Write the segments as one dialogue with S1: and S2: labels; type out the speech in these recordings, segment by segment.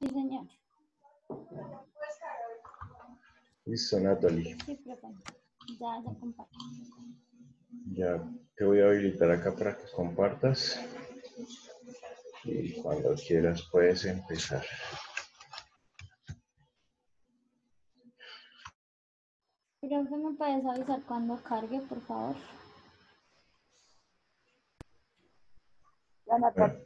S1: Sí, señor.
S2: Listo, Natalie.
S1: Sí, profe. Ya comparto.
S2: Ya te voy a habilitar acá para que compartas. Y cuando quieras puedes empezar.
S1: Profe, ¿me puedes avisar cuando cargue, por favor?
S3: Ya, Natalia.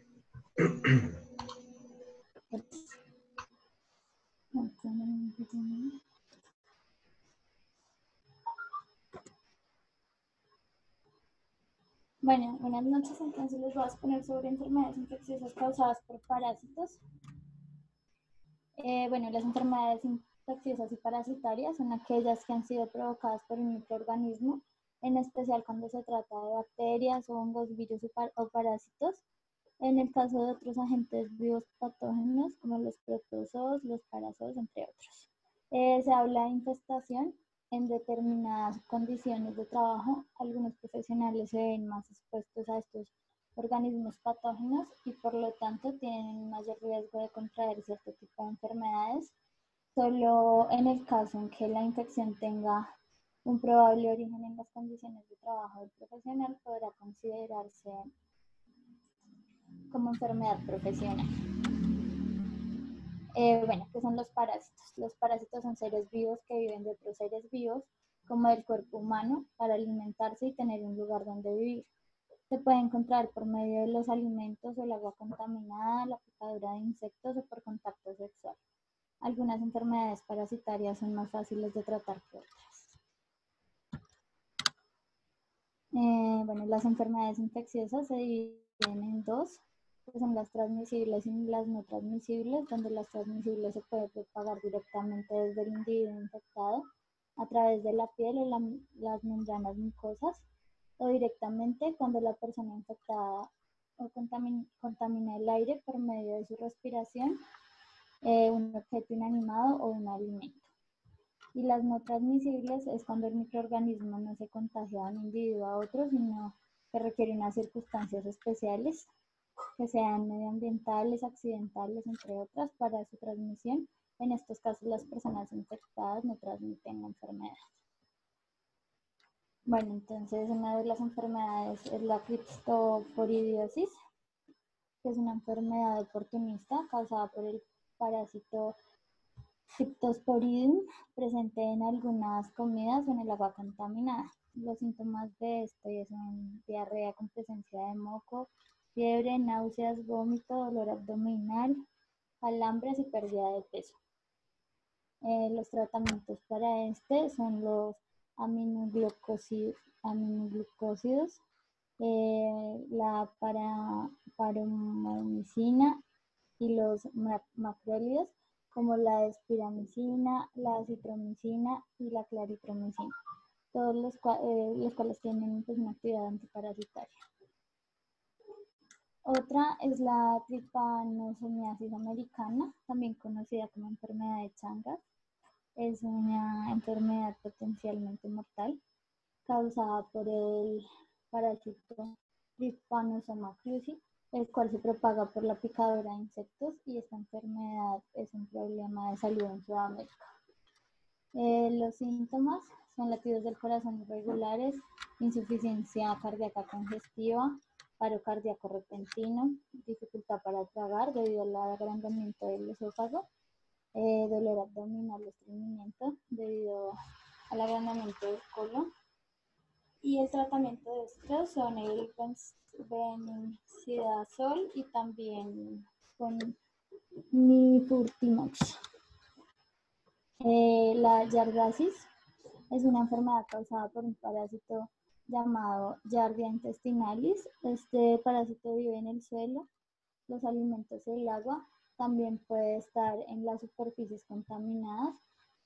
S1: Bueno, buenas noches. Entonces les voy a exponer sobre enfermedades infecciosas causadas por parásitos. Bueno, las enfermedades infecciosas y parasitarias son aquellas que han sido provocadas por un microorganismo, en especial cuando se trata de bacterias, hongos, virus o parásitos. En el caso de otros agentes vivos patógenos como los protozoos, los parazoos, entre otros. Se habla de infestación en determinadas condiciones de trabajo. Algunos profesionales se ven más expuestos a estos organismos patógenos y por lo tanto tienen mayor riesgo de contraer cierto tipo de enfermedades. Solo en el caso en que la infección tenga un probable origen en las condiciones de trabajo del profesional podrá considerarse como enfermedad profesional. Bueno, ¿qué son los parásitos? Los parásitos son seres vivos que viven de otros seres vivos, como del cuerpo humano, para alimentarse y tener un lugar donde vivir. Se puede encontrar por medio de los alimentos o el agua contaminada, la picadura de insectos o por contacto sexual. Algunas enfermedades parasitarias son más fáciles de tratar que otras. Bueno, las enfermedades infecciosas se dividen en dos, que son las transmisibles y las no transmisibles, donde las transmisibles se puede propagar directamente desde el individuo infectado a través de la piel o las membranas mucosas, o directamente cuando la persona infectada o contamina el aire por medio de su respiración, un objeto inanimado o un alimento. Y las no transmisibles es cuando el microorganismo no se contagia de un individuo a otro, sino que requiere unas circunstancias especiales, que sean medioambientales, accidentales, entre otras, para su transmisión. En estos casos, las personas infectadas no transmiten la enfermedad. Bueno, entonces una de las enfermedades es la criptosporidiosis, que es una enfermedad oportunista causada por el parásito Cryptosporidium, presente en algunas comidas o en el agua contaminada. Los síntomas de esto son diarrea con presencia de moco, fiebre, náuseas, vómito, dolor abdominal, calambres y pérdida de peso. Los tratamientos para este son los aminoglucósidos, la paromomicina y los macrólidos, como la espiramicina, la acitromicina y la claritromicina, todos los cuales tienen pues, una actividad antiparasitaria. Otra es la trypanosomiasis americana, también conocida como enfermedad de Chagas. Es una enfermedad potencialmente mortal causada por el parásito Trypanosoma cruzi, el cual se propaga por la picadura de insectos, y esta enfermedad es un problema de salud en Sudamérica. Los síntomas son latidos del corazón irregulares, insuficiencia cardíaca congestiva, paro cardíaco repentino, dificultad para tragar debido al agrandamiento del esófago, dolor abdominal o estreñimiento debido al agrandamiento del colon. Y el tratamiento de estos son el bencidazol y también con nifurtimox. La yardiasis es una enfermedad causada por un parásito llamado Yardia intestinalis. Este parásito vive en el suelo, los alimentos y el agua. También puede estar en las superficies contaminadas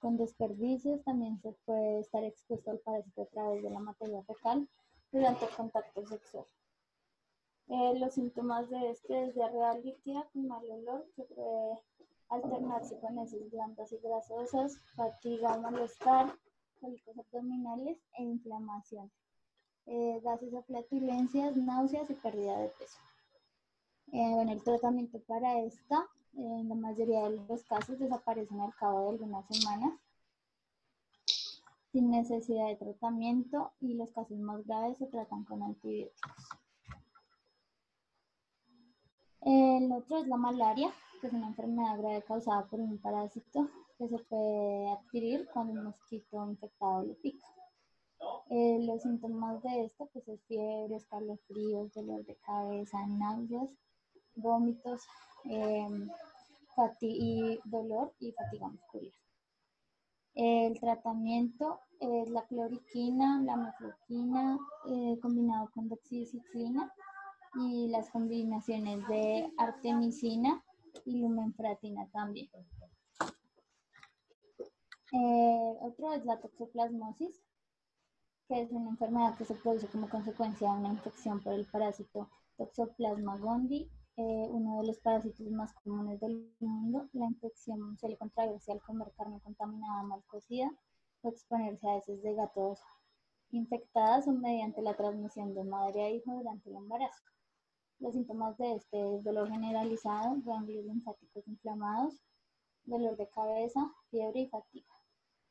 S1: con desperdicios. También se puede estar expuesto al parásito a través de la materia fecal durante el contacto sexual. Los síntomas de este es diarrea líquida con mal olor, que puede alternarse con heces blandas y grasosas, fatiga, malestar, cólicos abdominales e inflamación, gases o flatulencias, náuseas y pérdida de peso. Bueno, el tratamiento para esta En la mayoría de los casos desaparecen al cabo de algunas semanas sin necesidad de tratamiento y los casos más graves se tratan con antibióticos. El otro es la malaria, que es una enfermedad grave causada por un parásito que se puede adquirir cuando un mosquito infectado lo pica. Los síntomas de esto pues, es fiebre, escalofríos, dolor de cabeza, náuseas, vómitos, y dolor y fatiga muscular. El tratamiento es la cloriquina, la mefloquina, combinado con doxiciclina y las combinaciones de artemisina y lumenfratina también. Otro es la toxoplasmosis, que es una enfermedad que se produce como consecuencia de una infección por el parásito Toxoplasma gondii, uno de los parásitos más comunes del mundo. La infección suele contraerse al comer carne contaminada mal cocida o exponerse a heces de gatos infectadas o mediante la transmisión de madre a hijo durante el embarazo. Los síntomas de este es dolor generalizado, ganglios linfáticos inflamados, dolor de cabeza, fiebre y fatiga.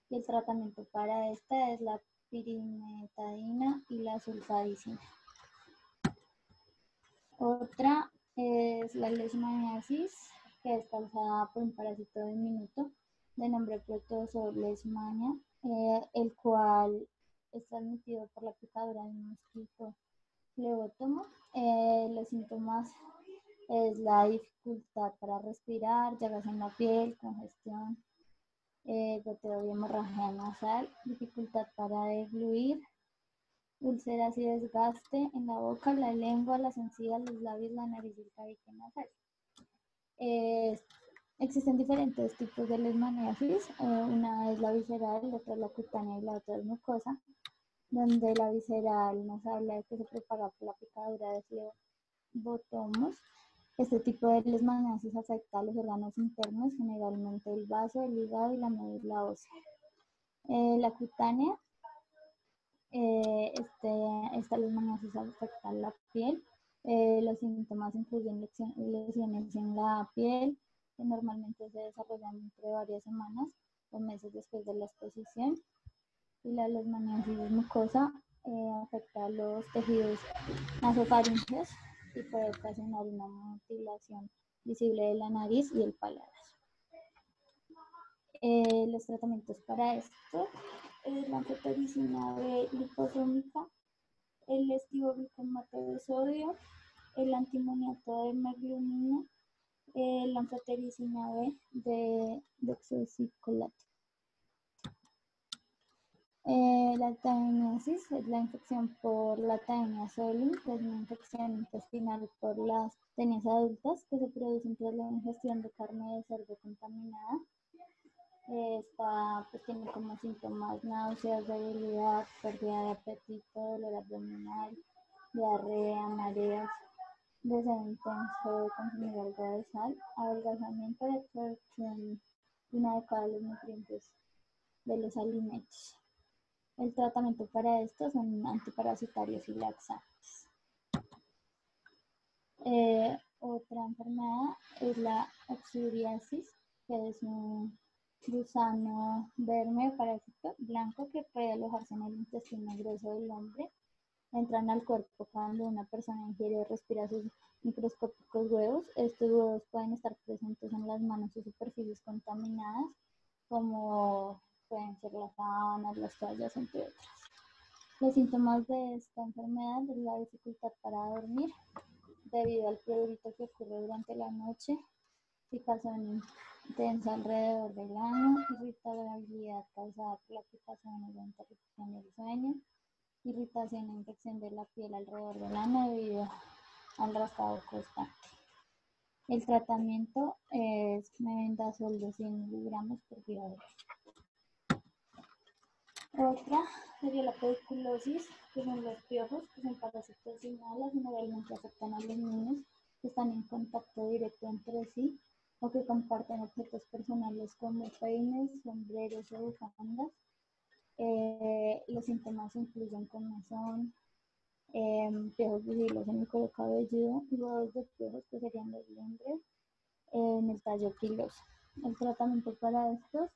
S1: Y el tratamiento para esta es la pyrimetadina y la sulfadicina. Otra es la leishmaniasis, que es causada por un parásito diminuto de nombre Protozoa leishmania, el cual es transmitido por la picadura de un mosquito flebótomo. Los síntomas es la dificultad para respirar, llagas en la piel, congestión, goteo y hemorragia nasal, dificultad para degluir, úlceras y desgaste en la boca, la lengua, las encías, los labios, la nariz y el tabique nasal. Existen diferentes tipos de leishmaniasis. Una es la visceral, la otra es la cutánea y la otra es mucosa, donde la visceral nos habla de que se propaga por la picadura de flebotomos. Este tipo de leishmaniasis afecta a los órganos internos, generalmente el vaso, el hígado y la médula ósea. La cutánea, esta leishmaniasis afecta a la piel. Los síntomas incluyen lesiones en la piel, que normalmente se desarrollan entre varias semanas o meses después de la exposición. Y la leishmaniasis mucosa afecta a los tejidos nasofaríngeos y puede ocasionar una mutilación visible de la nariz y el paladar. Los tratamientos para esto es la anfotericina B liposómica, el estivoglicomato de sodio, el antimoniato de meglumina, la anfotericina B de deoxycolato. La taeniasis es la infección por la Taenia solium, que es una infección intestinal por las tenias adultas que se producen tras la ingestión de carne de cerdo contaminada. Esta pues, tiene como síntomas náuseas, debilidad, pérdida de apetito, dolor abdominal, diarrea, mareos, deseo intenso de consumir algo de sal, adelgazamiento y absorción inadecuada de los nutrientes de los alimentos. El tratamiento para esto son antiparasitarios y laxantes. Otra enfermedad es la oxuriasis, que es un gusano verme parásito blanco que puede alojarse en el intestino grueso del hombre. Entran al cuerpo cuando una persona ingiere o respira sus microscópicos huevos. Estos huevos pueden estar presentes en las manos o superficies contaminadas, como pueden ser las sábanas, las toallas, entre otras. Los síntomas de esta enfermedad es la dificultad para dormir debido al prurito que ocurre durante la noche, picazón intensa alrededor del ano, irritabilidad causada por la picazón o la interrupción del sueño, irritación e infección de la piel alrededor del ano debido al raspado constante. El tratamiento es mebendazol de 100 miligramos por día. Otra sería la pediculosis, que son los piojos, que son parásitos inhalas, generalmente afectan a los niños que están en contacto directo entre sí o que comparten objetos personales como peines, sombreros o bufandas. Los síntomas incluyen comezón, piojos visibles en el cuero cabelludo, huevos de piojos que serían los limbres, en el tallo piloso. El tratamiento para estos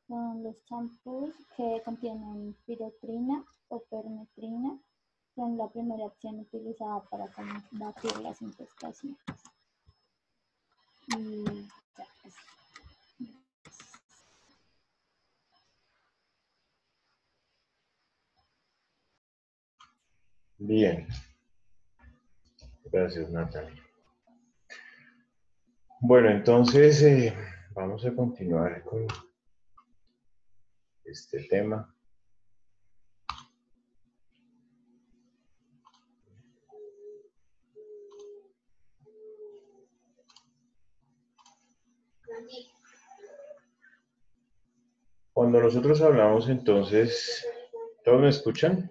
S1: son los champús que contienen piretrina o permetrina, son la primera opción utilizada para combatir las infestaciones. Y ya,
S2: Bien. Gracias, Natalia. Bueno, entonces vamos a continuar con este tema. Cuando nosotros hablamos entonces, ¿todos me escuchan?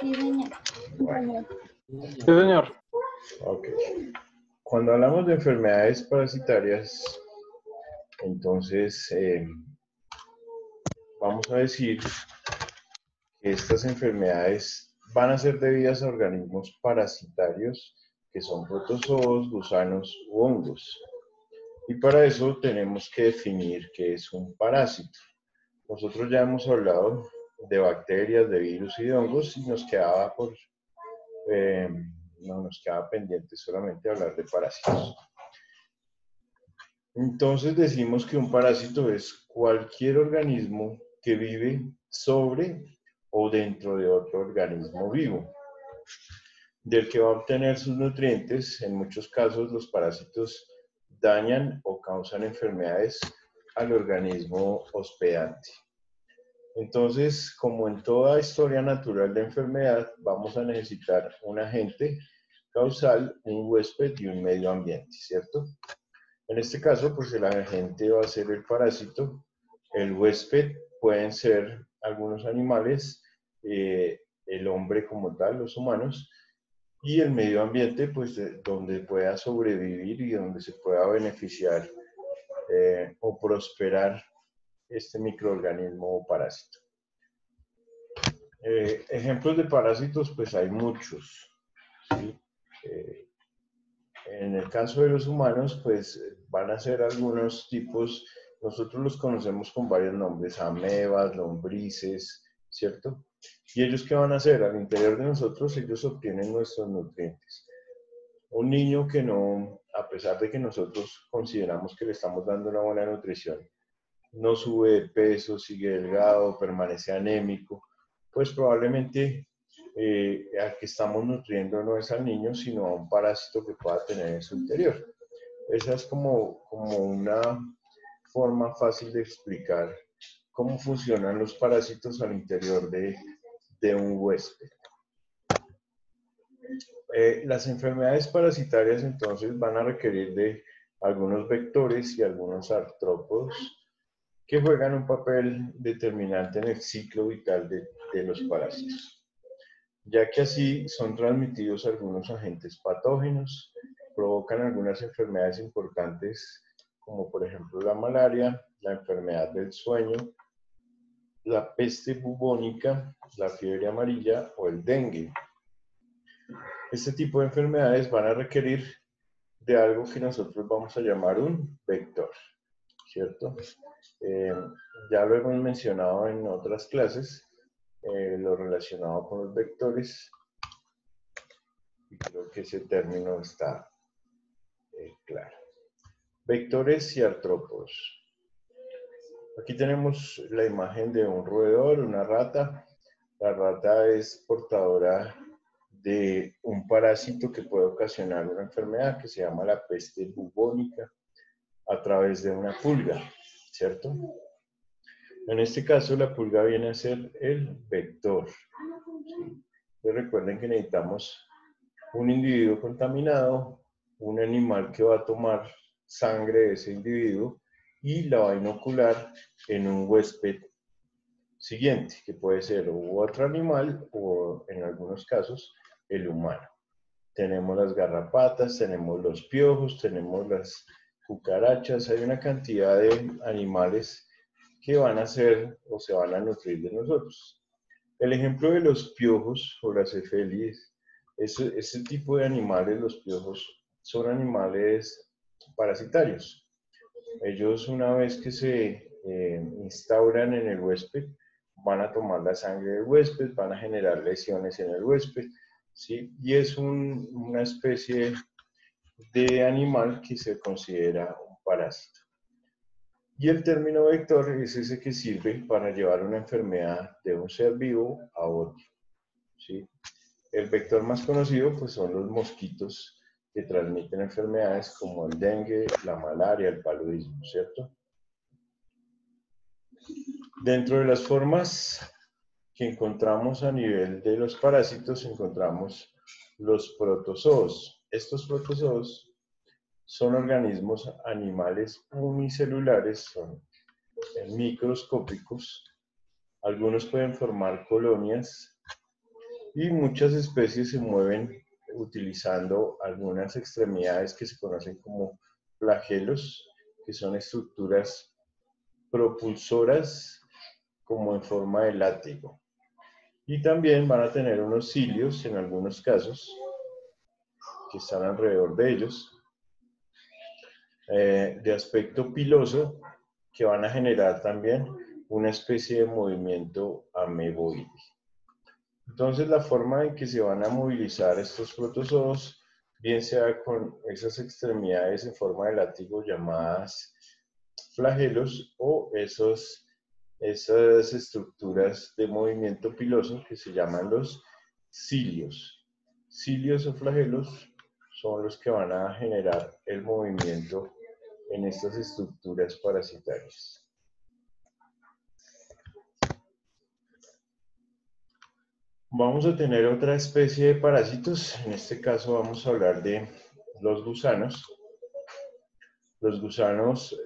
S1: sí, señor.
S2: Bueno.
S4: Sí, señor.
S2: Ok. Cuando hablamos de enfermedades parasitarias, entonces vamos a decir que estas enfermedades van a ser debidas a organismos parasitarios que son protozoos, gusanos u hongos. Y para eso tenemos que definir qué es un parásito. Nosotros ya hemos hablado de bacterias, de virus y de hongos y nos quedaba no nos quedaba pendiente solamente hablar de parásitos. Entonces decimos que un parásito es cualquier organismo que vive sobre o dentro de otro organismo vivo, del que va a obtener sus nutrientes. En muchos casos los parásitos dañan o causan enfermedades al organismo hospedante. Entonces, como en toda historia natural de enfermedad, vamos a necesitar un agente causal, un huésped y un medio ambiente, ¿cierto? En este caso, pues el agente va a ser el parásito, el huésped pueden ser algunos animales, el hombre como tal, los humanos, y el medio ambiente, pues donde pueda sobrevivir y donde se pueda beneficiar o prosperar este microorganismo o parásito. Ejemplos de parásitos, pues hay muchos, ¿sí? En el caso de los humanos, pues van a ser algunos tipos, nosotros los conocemos con varios nombres, amebas, lombrices, ¿cierto? ¿Y ellos qué van a hacer? Al interior de nosotros ellos obtienen nuestros nutrientes. Un niño que no, a pesar de que nosotros consideramos que le estamos dando una buena nutrición, no sube de peso, sigue delgado, permanece anémico, pues probablemente al que estamos nutriendo no es al niño, sino a un parásito que pueda tener en su interior. Esa es como una forma fácil de explicar cómo funcionan los parásitos al interior de un huésped. Las enfermedades parasitarias entonces van a requerir de algunos vectores y algunos artrópodos que juegan un papel determinante en el ciclo vital de los parásitos, ya que así son transmitidos algunos agentes patógenos, provocan algunas enfermedades importantes como por ejemplo la malaria, la enfermedad del sueño, la peste bubónica, la fiebre amarilla o el dengue. Este tipo de enfermedades van a requerir de algo que nosotros vamos a llamar un vector, ¿cierto? Ya lo hemos mencionado en otras clases, lo relacionado con los vectores, y creo que ese término está claro. Vectores y artrópodos. Aquí tenemos la imagen de un roedor, una rata. La rata es portadora de un parásito que puede ocasionar una enfermedad que se llama la peste bubónica a través de una pulga, ¿cierto? En este caso, la pulga viene a ser el vector. ¿Sí? Entonces, recuerden que necesitamos un individuo contaminado, un animal que va a tomar sangre de ese individuo y la va a inocular en un huésped siguiente, que puede ser otro animal o, en algunos casos, el humano. Tenemos las garrapatas, tenemos los piojos, tenemos las cucarachas, hay una cantidad de animales que van a ser o se van a nutrir de nosotros. El ejemplo de los piojos o las efelies, ese tipo de animales, los piojos, son animales parasitarios. Ellos, una vez que se instauran en el huésped, van a tomar la sangre del huésped, van a generar lesiones en el huésped, ¿sí? Y es una especie de animal que se considera un parásito. Y el término vector es ese que sirve para llevar una enfermedad de un ser vivo a otro, ¿sí? El vector más conocido pues, son los mosquitos que transmiten enfermedades como el dengue, la malaria, el paludismo, ¿cierto? Dentro de las formas que encontramos a nivel de los parásitos, encontramos los protozoos. Estos protozoos son organismos animales unicelulares, son microscópicos. Algunos pueden formar colonias y muchas especies se mueven utilizando algunas extremidades que se conocen como flagelos, que son estructuras propulsoras como en forma de látigo. Y también van a tener unos cilios en algunos casos, que están alrededor de ellos, de aspecto piloso, que van a generar también una especie de movimiento ameboide. Entonces, la forma en que se van a movilizar estos protozoos, bien sea con esas extremidades en forma de látigo llamadas flagelos o esas estructuras de movimiento piloso que se llaman los cilios. Cilios o flagelos son los que van a generar el movimiento en estas estructuras parasitarias. Vamos a tener otra especie de parásitos. En este caso vamos a hablar de los gusanos. Los gusanos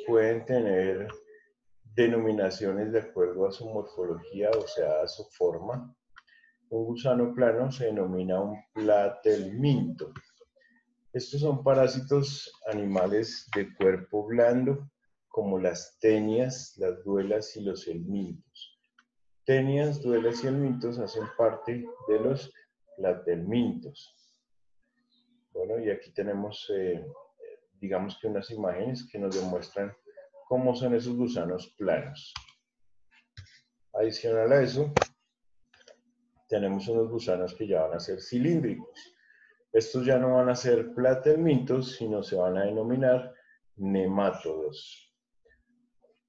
S2: pueden tener denominaciones de acuerdo a su morfología, o sea, a su forma. Un gusano plano se denomina un platelminto. Estos son parásitos animales de cuerpo blando, como las tenias, las duelas y los helmintos. Tenias, duelas y helmintos hacen parte de los platelmintos. Bueno, y aquí tenemos, digamos que unas imágenes que nos demuestran cómo son esos gusanos planos. Adicional a eso, tenemos unos gusanos que ya van a ser cilíndricos. Estos ya no van a ser platelmintos, sino se van a denominar nemátodos.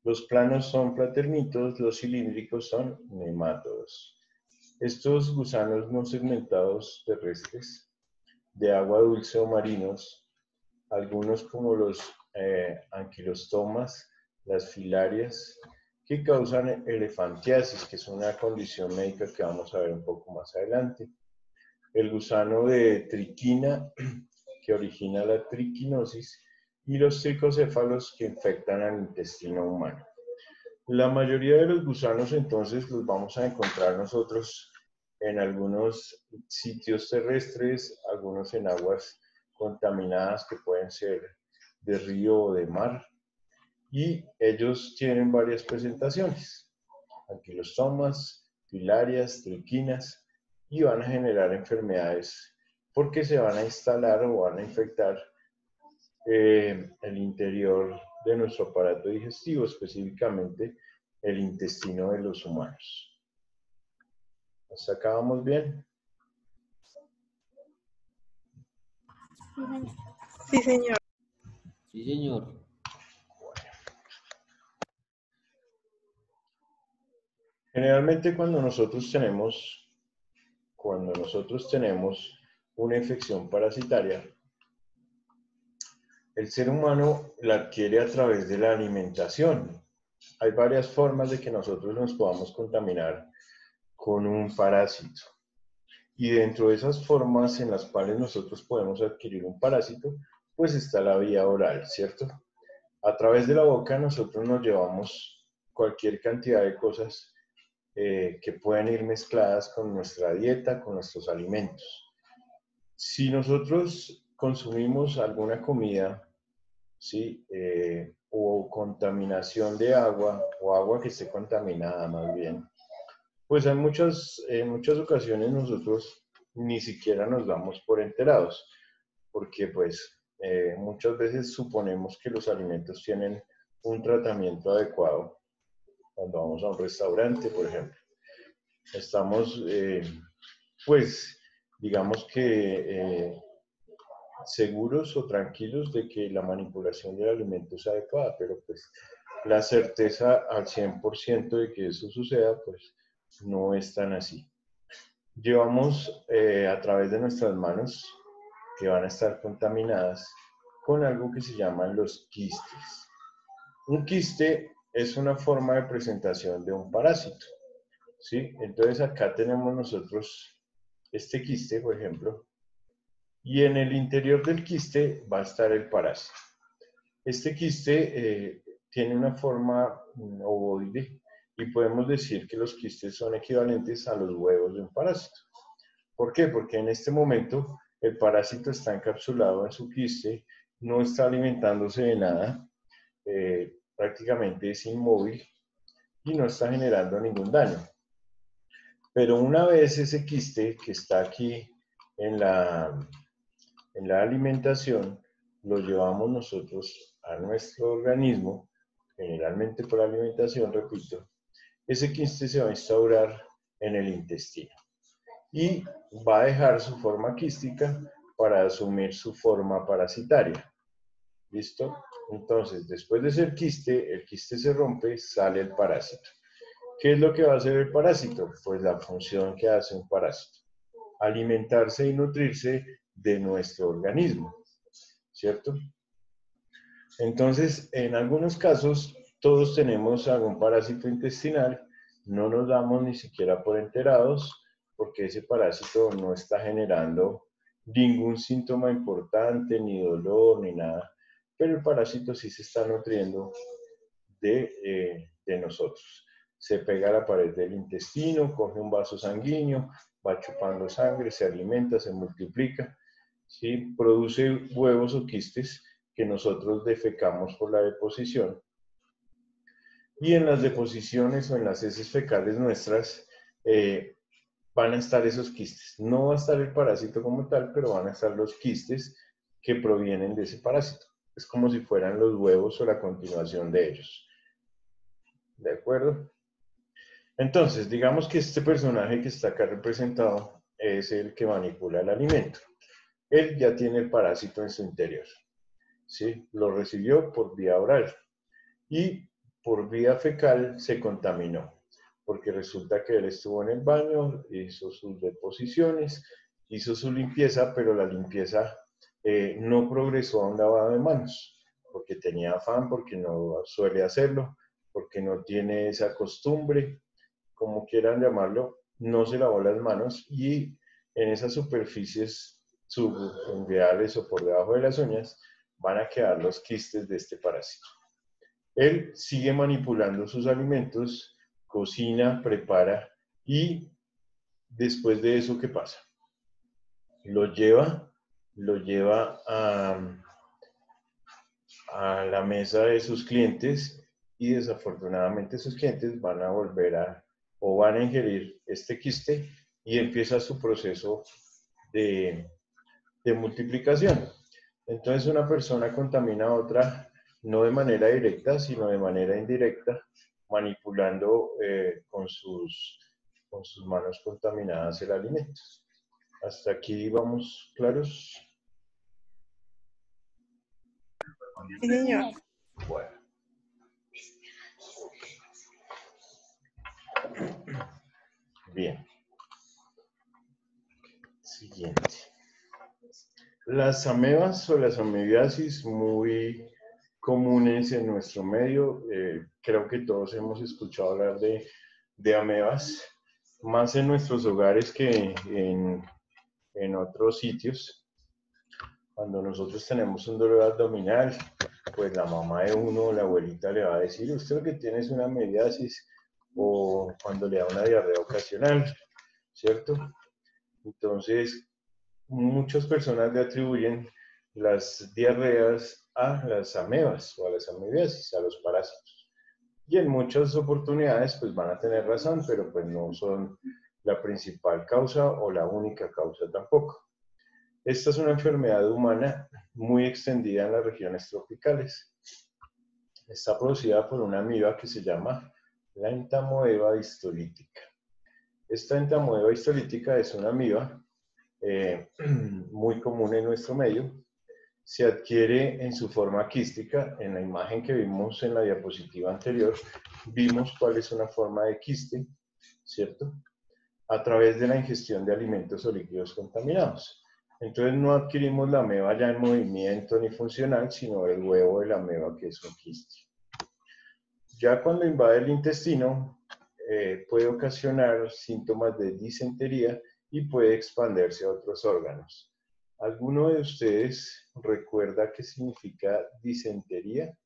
S2: Los planos son platelmintos, los cilíndricos son nemátodos. Estos gusanos no segmentados terrestres, de agua dulce o marinos, algunos como los anquilostomas, las filarias, que causan elefantiasis, que es una condición médica que vamos a ver un poco más adelante. El gusano de triquina, que origina la triquinosis, y los tricocéfalos que infectan al intestino humano. La mayoría de los gusanos entonces los vamos a encontrar nosotros en algunos sitios terrestres, algunos en aguas contaminadas que pueden ser de río o de mar, y ellos tienen varias presentaciones, anquilostomas, filarias, triquinas, y van a generar enfermedades porque se van a instalar o van a infectar el interior de nuestro aparato digestivo, específicamente el intestino de los humanos. ¿Hasta acá vamos bien?
S3: Sí, señor.
S4: Sí, señor.
S2: Generalmente cuando nosotros tenemos una infección parasitaria, el ser humano la adquiere a través de la alimentación. Hay varias formas de que nosotros nos podamos contaminar con un parásito. Y dentro de esas formas en las cuales nosotros podemos adquirir un parásito, pues está la vía oral, ¿cierto? A través de la boca nosotros nos llevamos cualquier cantidad de cosas que pueden ir mezcladas con nuestra dieta, con nuestros alimentos. Si nosotros consumimos alguna comida, ¿sí? O contaminación de agua, o agua que esté contaminada más bien, pues en muchas ocasiones nosotros ni siquiera nos damos por enterados. porque pues muchas veces suponemos que los alimentos tienen un tratamiento adecuado cuando vamos a un restaurante, por ejemplo. Estamos, pues, digamos que seguros o tranquilos de que la manipulación del alimento es adecuada, pero pues la certeza al 100% de que eso suceda, pues no es tan así. Llevamos a través de nuestras manos, que van a estar contaminadas, con algo que se llaman los quistes. Un quiste es una forma de presentación de un parásito, ¿sí? Entonces acá tenemos nosotros este quiste, por ejemplo, y en el interior del quiste va a estar el parásito. Este quiste tiene una forma ovoide y podemos decir que los quistes son equivalentes a los huevos de un parásito. ¿Por qué? Porque en este momento el parásito está encapsulado en su quiste, no está alimentándose de nada, prácticamente es inmóvil y no está generando ningún daño. Pero una vez ese quiste que está aquí en la alimentación, lo llevamos nosotros a nuestro organismo, generalmente por alimentación, repito, ese quiste se va a instaurar en el intestino y va a dejar su forma quística para asumir su forma parasitaria. ¿Listo? Entonces, después de ser quiste, el quiste se rompe, sale el parásito. ¿Qué es lo que va a hacer el parásito? Pues la función que hace un parásito: alimentarse y nutrirse de nuestro organismo, ¿cierto? Entonces, en algunos casos, todos tenemos algún parásito intestinal, no nos damos ni siquiera por enterados, porque ese parásito no está generando ningún síntoma importante, ni dolor, ni nada, pero el parásito sí se está nutriendo de nosotros. Se pega a la pared del intestino, coge un vaso sanguíneo, va chupando sangre, se alimenta, se multiplica, ¿sí? Produce huevos o quistes que nosotros defecamos por la deposición. Y en las deposiciones o en las heces fecales nuestras van a estar esos quistes. No va a estar el parásito como tal, pero van a estar los quistes que provienen de ese parásito. Es como si fueran los huevos o la continuación de ellos. ¿De acuerdo? Entonces, digamos que este personaje que está acá representado es el que manipula el alimento. Él ya tiene el parásito en su interior, ¿sí? Lo recibió por vía oral y por vía fecal se contaminó, porque resulta que él estuvo en el baño, hizo sus deposiciones, hizo su limpieza, pero la limpieza no progresó a un lavado de manos, porque tenía afán, porque no suele hacerlo, porque no tiene esa costumbre, como quieran llamarlo, no se lavó las manos y en esas superficies subungueales o por debajo de las uñas van a quedar los quistes de este parásito. Él sigue manipulando sus alimentos, cocina, prepara y después de eso, ¿qué pasa? Lo lleva a la mesa de sus clientes y desafortunadamente sus clientes van a volver o van a ingerir este quiste y empieza su proceso de multiplicación. Entonces una persona contamina a otra no de manera directa, sino de manera indirecta, manipulando con sus manos contaminadas el alimento. ¿Hasta aquí vamos claros?
S3: Sí, señor.
S2: Bueno. Bien. Siguiente. Las amebas o las amebiasis, muy comunes en nuestro medio. Creo que todos hemos escuchado hablar de amebas, más en nuestros hogares que en otros sitios. Cuando nosotros tenemos un dolor abdominal, pues la mamá de uno, la abuelita le va a decir: usted lo que tiene es una amebiasis, o cuando le da una diarrea ocasional, ¿cierto? Entonces, muchas personas le atribuyen las diarreas a las amebas o a las amebiasis, a los parásitos. Y en muchas oportunidades pues van a tener razón, pero pues no son la principal causa o la única causa tampoco. Esta es una enfermedad humana muy extendida en las regiones tropicales. Está producida por una amiba que se llama la entamoeba histolítica. Esta entamoeba histolítica es una amiba muy común en nuestro medio. Se adquiere en su forma quística. En la imagen que vimos en la diapositiva anterior, vimos cuál es una forma de quiste, ¿cierto? A través de la ingestión de alimentos o líquidos contaminados. Entonces no adquirimos la ameba ya en movimiento ni funcional, sino el huevo de la ameba, que es un quiste. Ya cuando invade el intestino, puede ocasionar síntomas de disentería y puede expandirse a otros órganos. ¿Alguno de ustedes recuerda qué significa disentería?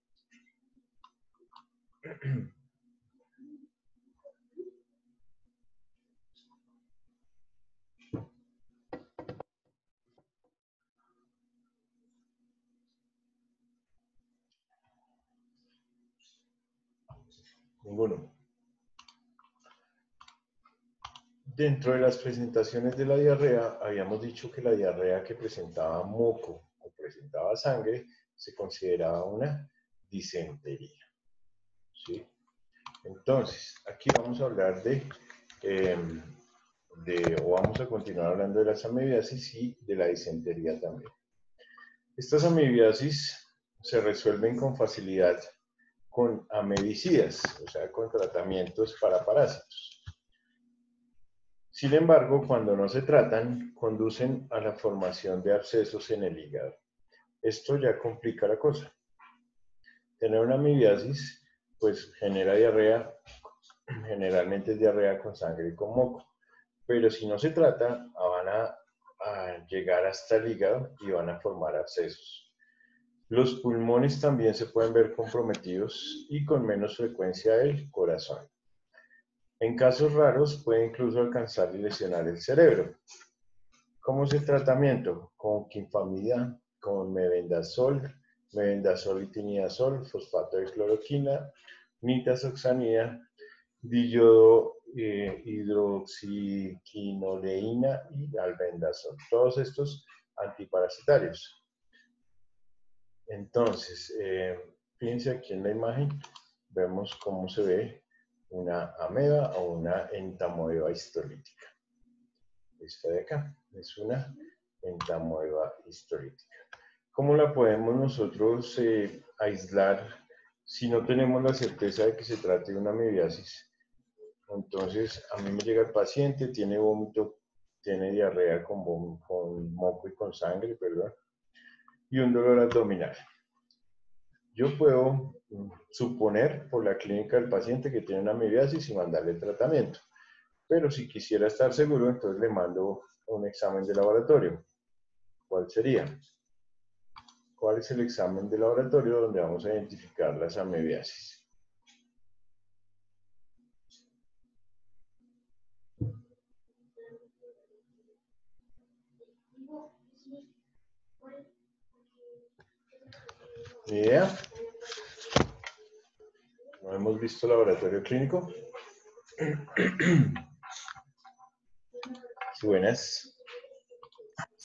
S2: Ninguno. Dentro de las presentaciones de la diarrea, habíamos dicho que la diarrea que presentaba moco o presentaba sangre se consideraba una disentería. ¿Sí? Entonces, aquí vamos a hablar o vamos a continuar hablando de las amibiasis y de la disentería también. Estas amibiasis se resuelven con facilidad con amebicidas, o sea, con tratamientos para parásitos. Sin embargo, cuando no se tratan, conducen a la formación de abscesos en el hígado. Esto ya complica la cosa. Tener una amibiasis, pues genera diarrea, generalmente es diarrea con sangre y con moco. Pero si no se trata, van a llegar hasta el hígado y van a formar abscesos. Los pulmones también se pueden ver comprometidos y con menos frecuencia el corazón. En casos raros puede incluso alcanzar y lesionar el cerebro. ¿Cómo es el tratamiento? Con quinfamida, con mebendazol y tinidazol, fosfato de cloroquina, nitazoxanida, diyodo, hidroxiquinoleína y albendazol. Todos estos antiparasitarios. Entonces, fíjense aquí en la imagen, vemos cómo se ve una ameba o una entamoeba histolítica. Esta de acá es una entamoeba histolítica. ¿Cómo la podemos nosotros aislar si no tenemos la certeza de que se trate de una amibiasis? Entonces, a mí me llega el paciente, tiene vómito, tiene diarrea con moco y con sangre, perdón, y un dolor abdominal. Yo puedo suponer por la clínica del paciente que tiene una amibiasis y mandarle el tratamiento. Pero si quisiera estar seguro, entonces le mando un examen de laboratorio. ¿Cuál sería? ¿Cuál es el examen de laboratorio donde vamos a identificar las amibiasis? ¿Ni idea? ¿No hemos visto laboratorio clínico? Buenas.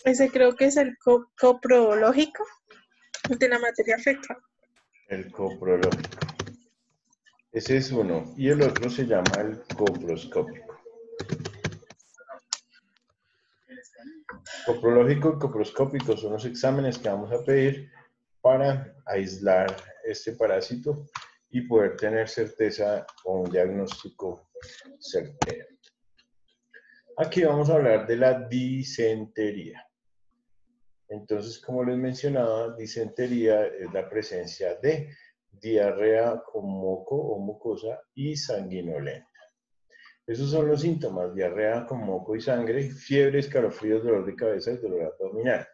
S3: Ese creo que es el coprológico de la materia fecal.
S2: El coprológico. Ese es uno. Y el otro se llama el coproscópico. Coprológico y coproscópico son los exámenes que vamos a pedir para aislar este parásito y poder tener certeza o un diagnóstico certero. Aquí vamos a hablar de la disentería. Entonces, como les mencionaba, disentería es la presencia de diarrea con moco o mucosa y sanguinolenta. Esos son los síntomas: diarrea con moco y sangre, fiebre, escalofríos, dolor de cabeza y dolor abdominal.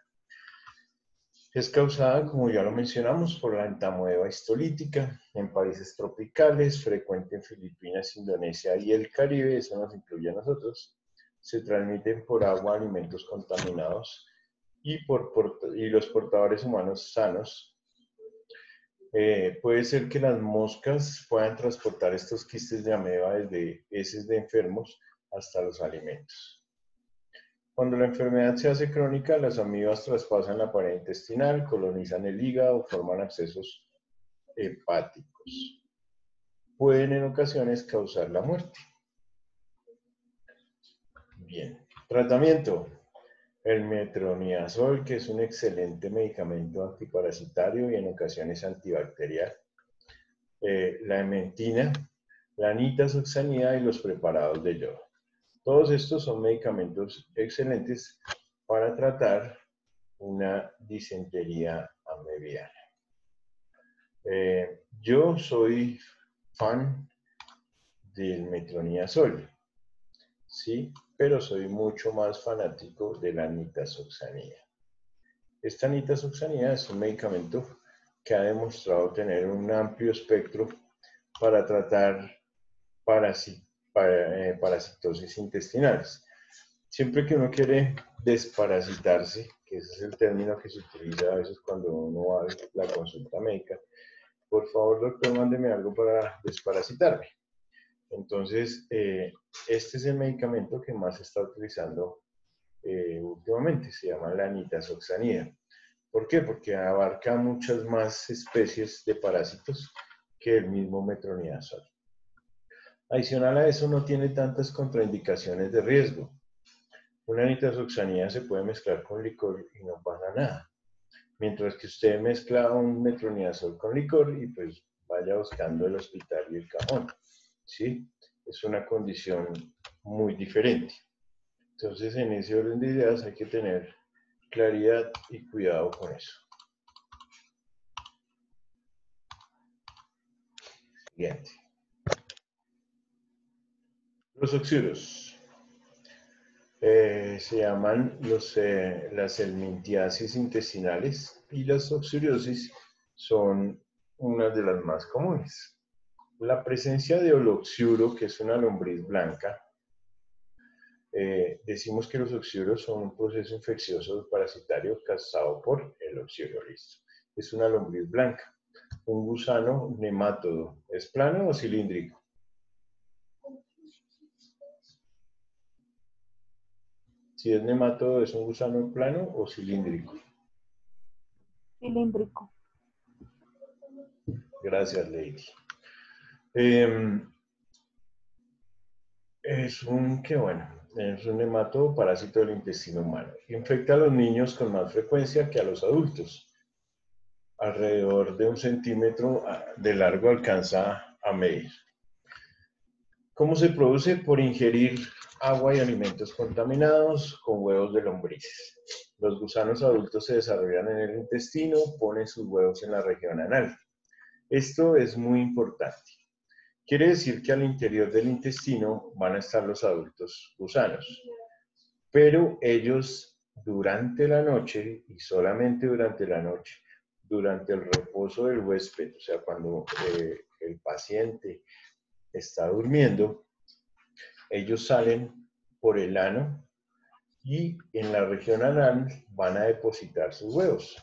S2: Es causada, como ya lo mencionamos, por la entamoeba histolítica en países tropicales, frecuente en Filipinas, Indonesia y el Caribe, eso nos incluye a nosotros. Se transmiten por agua, alimentos contaminados y los portadores humanos sanos. Puede ser que las moscas puedan transportar estos quistes de ameba desde heces de enfermos hasta los alimentos. Cuando la enfermedad se hace crónica, las amibas traspasan la pared intestinal, colonizan el hígado, forman abscesos hepáticos. Pueden en ocasiones causar la muerte. Bien. Tratamiento. El metronidazol, que es un excelente medicamento antiparasitario y en ocasiones antibacterial. La ementina, la nitazoxanida y los preparados de yodo. Todos estos son medicamentos excelentes para tratar una disentería amebiana. Yo soy fan del metronidazol, ¿sí? Pero soy mucho más fanático de la nitazoxanida. Esta nitazoxanida es un medicamento que ha demostrado tener un amplio espectro para tratar parasitosis intestinales. Siempre que uno quiere desparasitarse, que ese es el término que se utiliza a veces cuando uno va a la consulta médica, por favor, doctor, mándeme algo para desparasitarme. Entonces, este es el medicamento que más se está utilizando últimamente, se llama la nitazoxanida. ¿Por qué? Porque abarca muchas más especies de parásitos que el mismo metronidazol. Adicional a eso, no tiene tantas contraindicaciones de riesgo. Una nitazoxanida se puede mezclar con licor y no pasa nada. Mientras que usted mezcla un metronidazol con licor y pues vaya buscando el hospital y el cajón, ¿sí? Es una condición muy diferente. Entonces, en ese orden de ideas hay que tener claridad y cuidado con eso. Siguiente. Los oxíuros. Se llaman las helmintiasis intestinales y las oxuriosis son una de las más comunes. La presencia de holoxiuro, que es una lombriz blanca, decimos que los oxiuros son un proceso infeccioso parasitario causado por el oxiuro, listo. Es una lombriz blanca, un gusano nemátodo. ¿Es plano o cilíndrico? Si es nemátodo, ¿es un gusano plano o cilíndrico?
S1: Cilíndrico.
S2: Gracias, Lady. Es un nemátodo parásito del intestino humano. Infecta a los niños con más frecuencia que a los adultos. Alrededor de 1 centímetro de largo alcanza a medir. ¿Cómo se produce? Por ingerir agua y alimentos contaminados con huevos de lombrices. Los gusanos adultos se desarrollan en el intestino, ponen sus huevos en la región anal. Esto es muy importante. Quiere decir que al interior del intestino van a estar los adultos gusanos, pero ellos durante la noche y solamente durante la noche, durante el reposo del huésped, o sea, cuando el paciente está durmiendo, ellos salen por el ano y en la región anal van a depositar sus huevos.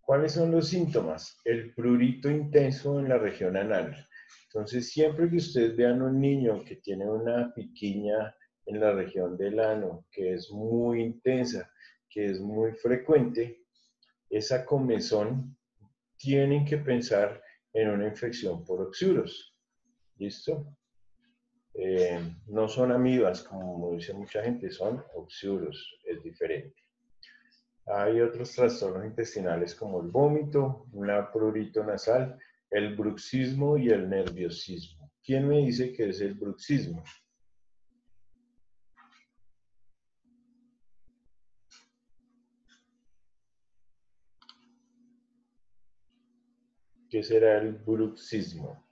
S2: ¿Cuáles son los síntomas? El prurito intenso en la región anal. Entonces, siempre que ustedes vean un niño que tiene una piquiña en la región del ano, que es muy intensa, que es muy frecuente, esa comezón, tienen que pensar en una infección por oxuros. ¿Listo? No son amibas, como dice mucha gente, son oxuros, es diferente. Hay otros trastornos intestinales como el vómito, una prurito nasal, el bruxismo y el nerviosismo. ¿Quién me dice que es el bruxismo? ¿Qué será el bruxismo?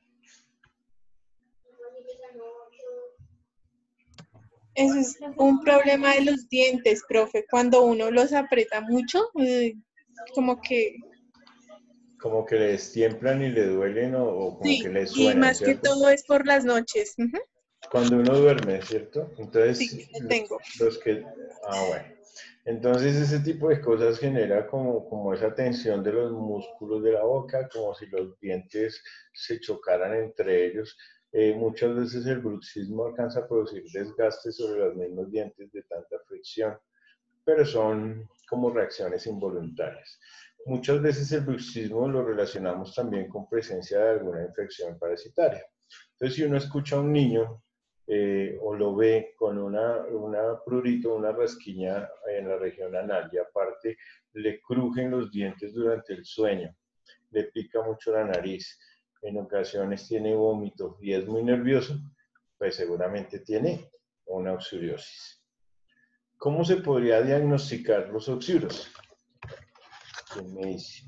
S3: Eso es un problema de los dientes, profe. Cuando uno los aprieta mucho, como que...
S2: Como que le destiemplan y le duelen o como
S3: Sí,
S2: que le
S3: y
S2: suenan,
S3: más que
S2: ¿cierto?
S3: todo es por las noches.
S2: Cuando uno duerme, ¿cierto? Entonces,
S3: Sí, lo tengo.
S2: bueno. Entonces ese tipo de cosas genera como esa tensión de los músculos de la boca, como si los dientes se chocaran entre ellos. Muchas veces el bruxismo alcanza a producir desgaste sobre los mismos dientes de tanta fricción, pero son como reacciones involuntarias. Muchas veces el bruxismo lo relacionamos también con presencia de alguna infección parasitaria. Entonces, si uno escucha a un niño o lo ve con una prurito, una rasquiña en la región anal y aparte le crujen los dientes durante el sueño, le pica mucho la nariz, en ocasiones tiene vómito y es muy nervioso, pues seguramente tiene una oxidiosis. ¿Cómo se podría diagnosticar los oxiuros? ¿Quién me dice?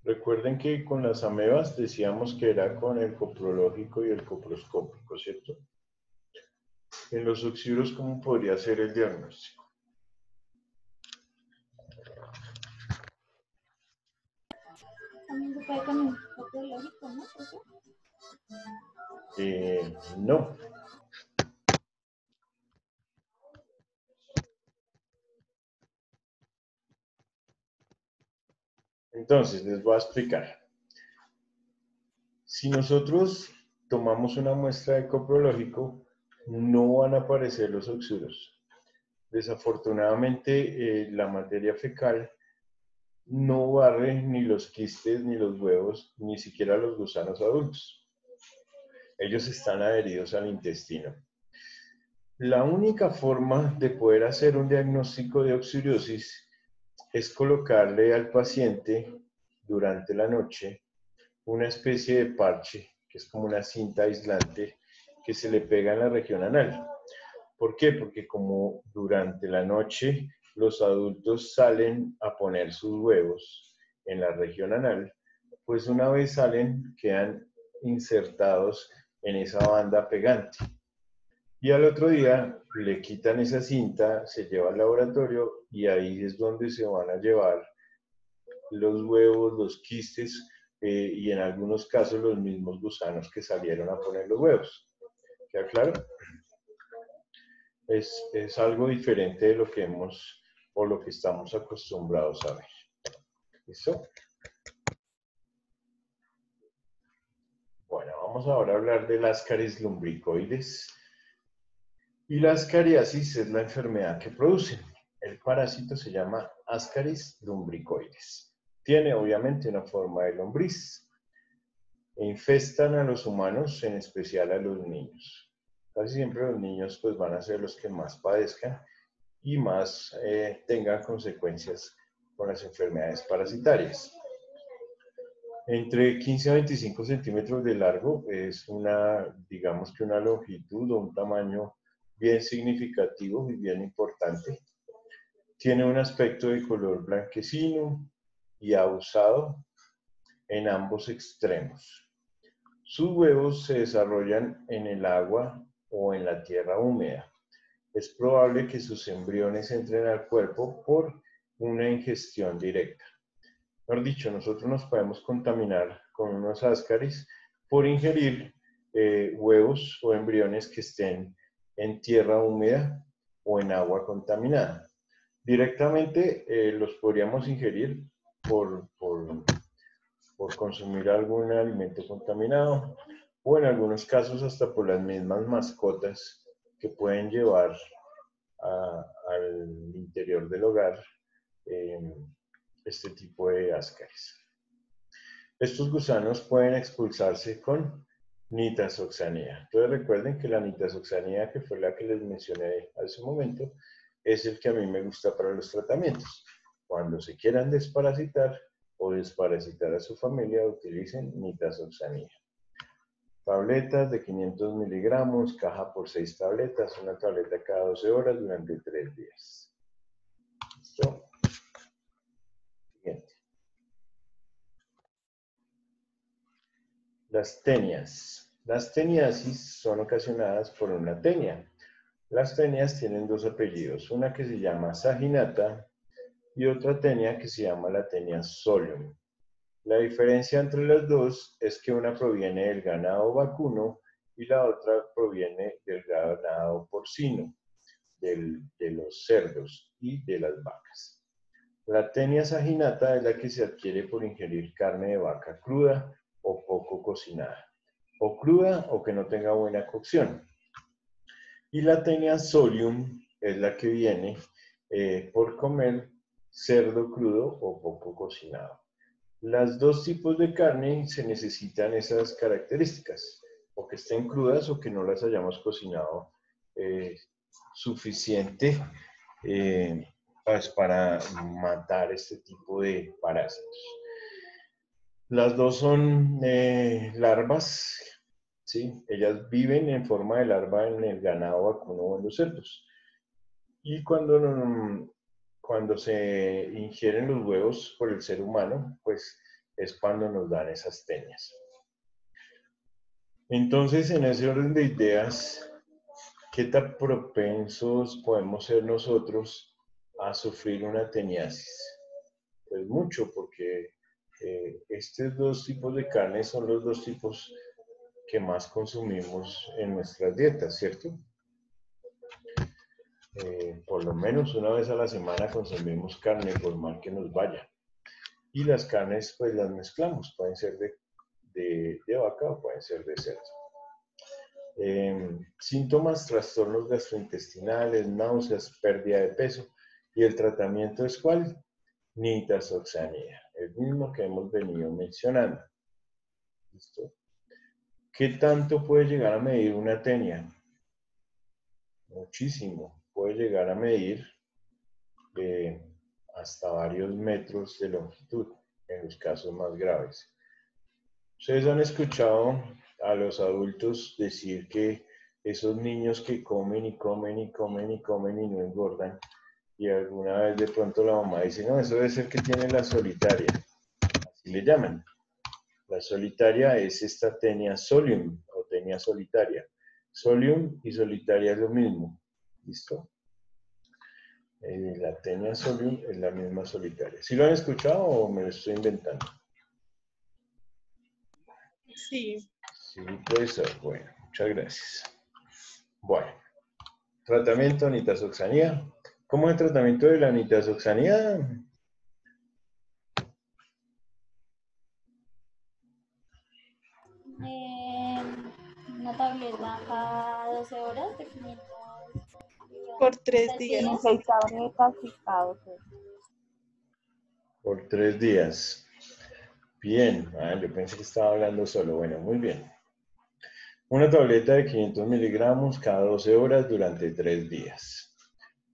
S2: Recuerden que con las amebas decíamos que era con el coprológico y el coproscópico, ¿cierto? En los oxiuros, ¿cómo podría ser el diagnóstico?
S1: También se puede con el coprológico, ¿no?
S2: No. Entonces, les voy a explicar. Si nosotros tomamos una muestra de coprológico, no van a aparecer los oxiuros. Desafortunadamente, la materia fecal no barre ni los quistes, ni los huevos, ni siquiera los gusanos adultos. Ellos están adheridos al intestino. La única forma de poder hacer un diagnóstico de oxidiosis es colocarle al paciente durante la noche una especie de parche, que es como una cinta aislante que se le pega en la región anal. ¿Por qué? Porque como durante la noche los adultos salen a poner sus huevos en la región anal, pues una vez salen quedan insertados en esa banda pegante. Y al otro día le quitan esa cinta, se lleva al laboratorio y ahí es donde se van a llevar los huevos, los quistes y en algunos casos los mismos gusanos que salieron a poner los huevos. ¿Queda claro? Es algo diferente de lo que hemos o lo que estamos acostumbrados a ver. ¿Listo? Bueno, vamos ahora a hablar de las caries lumbricoides. Y la ascariasis es la enfermedad que producen. El parásito se llama Ascaris lumbricoides. Tiene obviamente una forma de lombriz. E infestan a los humanos, en especial a los niños. Casi siempre los niños pues, van a ser los que más padezcan y más tengan consecuencias con las enfermedades parasitarias. Entre 15 a 25 centímetros de largo es digamos que una longitud o un tamaño bien significativo y bien importante. Tiene un aspecto de color blanquecino y ahusado en ambos extremos. Sus huevos se desarrollan en el agua o en la tierra húmeda. Es probable que sus embriones entren al cuerpo por una ingestión directa. Mejor dicho, nosotros nos podemos contaminar con unos ascaris por ingerir huevos o embriones que estén en tierra húmeda o en agua contaminada. Directamente los podríamos ingerir por consumir algún alimento contaminado o en algunos casos hasta por las mismas mascotas que pueden llevar al interior del hogar este tipo de ascaris. Estos gusanos pueden expulsarse con nitazoxanida. Entonces recuerden que la nitazoxanida, que fue la que les mencioné hace un momento, es el que a mí me gusta para los tratamientos. Cuando se quieran desparasitar o desparasitar a su familia, utilicen nitazoxanida. Tabletas de 500 miligramos, caja por 6 tabletas, una tableta cada 12 horas durante 3 días. ¿Listo? Siguiente. Las tenias. Las teniasis son ocasionadas por una tenia. Las tenias tienen dos apellidos, una que se llama saginata y otra tenia que se llama la tenia solium. La diferencia entre las dos es que una proviene del ganado vacuno y la otra proviene del ganado porcino, de los los cerdos y de las vacas. La tenia saginata es la que se adquiere por ingerir carne de vaca cruda o poco cocinada, o cruda o que no tenga buena cocción. Y la tenia solium es la que viene por comer cerdo crudo o poco cocinado. Las dos tipos de carne se necesitan esas características, o que estén crudas o que no las hayamos cocinado suficiente pues para matar este tipo de parásitos. Las dos son larvas, ¿sí? Ellas viven en forma de larva en el ganado vacuno o en los cerdos. Y cuando se ingieren los huevos por el ser humano, pues es cuando nos dan esas tenias. Entonces, en ese orden de ideas, ¿qué tan propensos podemos ser nosotros a sufrir una teniasis? Pues mucho, porque estos dos tipos de carne son los dos tipos que más consumimos en nuestras dietas, ¿cierto? Por lo menos una vez a la semana consumimos carne, por mal que nos vaya. Y las carnes, pues las mezclamos, pueden ser de vaca o pueden ser de cerdo. Síntomas, trastornos gastrointestinales, náuseas, pérdida de peso. ¿Y el tratamiento es cuál? Nitazoxanida, el mismo que hemos venido mencionando. ¿Listo? ¿Qué tanto puede llegar a medir una tenia? Muchísimo. Puede llegar a medir hasta varios metros de longitud, en los casos más graves. Ustedes han escuchado a los adultos decir que esos niños que comen y comen y comen y comen y no engordan, y alguna vez de pronto la mamá dice, no, eso debe ser que tiene la solitaria, así le llaman. La solitaria es esta tenia solium o tenia solitaria. Solium y solitaria es lo mismo, ¿listo? La tenia solium es la misma solitaria. ¿Sí lo han escuchado o me lo estoy inventando?
S3: Sí.
S2: Sí, puede ser. Bueno, muchas gracias. Bueno, tratamiento nitazoxanida. ¿Cómo es el tratamiento de la nitazoxanida?
S1: Una tableta cada 12 horas de 500
S3: Por 3 días.
S1: días.
S5: 16 tabletas y cada 12.
S2: Por 3 días. Bien, yo pensé que estaba hablando solo. Bueno, muy bien. Una tableta de 500 miligramos cada 12 horas durante 3 días.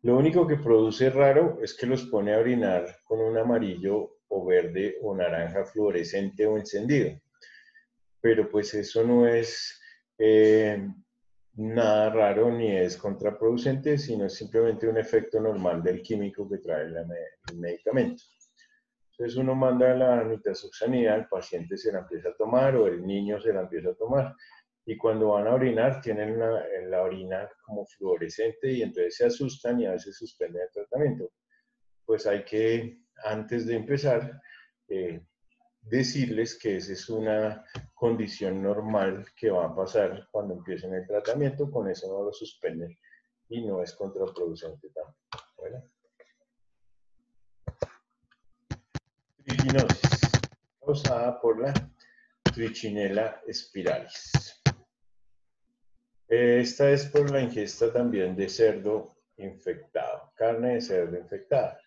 S2: Lo único que produce raro es que los pone a orinar con un amarillo o verde o naranja fluorescente o encendido. Pero pues eso no es nada raro ni es contraproducente, sino es simplemente un efecto normal del químico que trae el medicamento. Entonces uno manda la nitazoxanida, el paciente se la empieza a tomar o el niño se la empieza a tomar. Y cuando van a orinar tienen la orina como fluorescente y entonces se asustan y a veces suspenden el tratamiento. Pues hay que, antes de empezar, decirles que esa es una condición normal que va a pasar cuando empiecen el tratamiento, con eso no lo suspenden y no es contraproducente tampoco. ¿Bueno? Trichinosis, causada por la Trichinella spiralis. Esta es por la ingesta también de cerdo infectado, carne de cerdo infectada.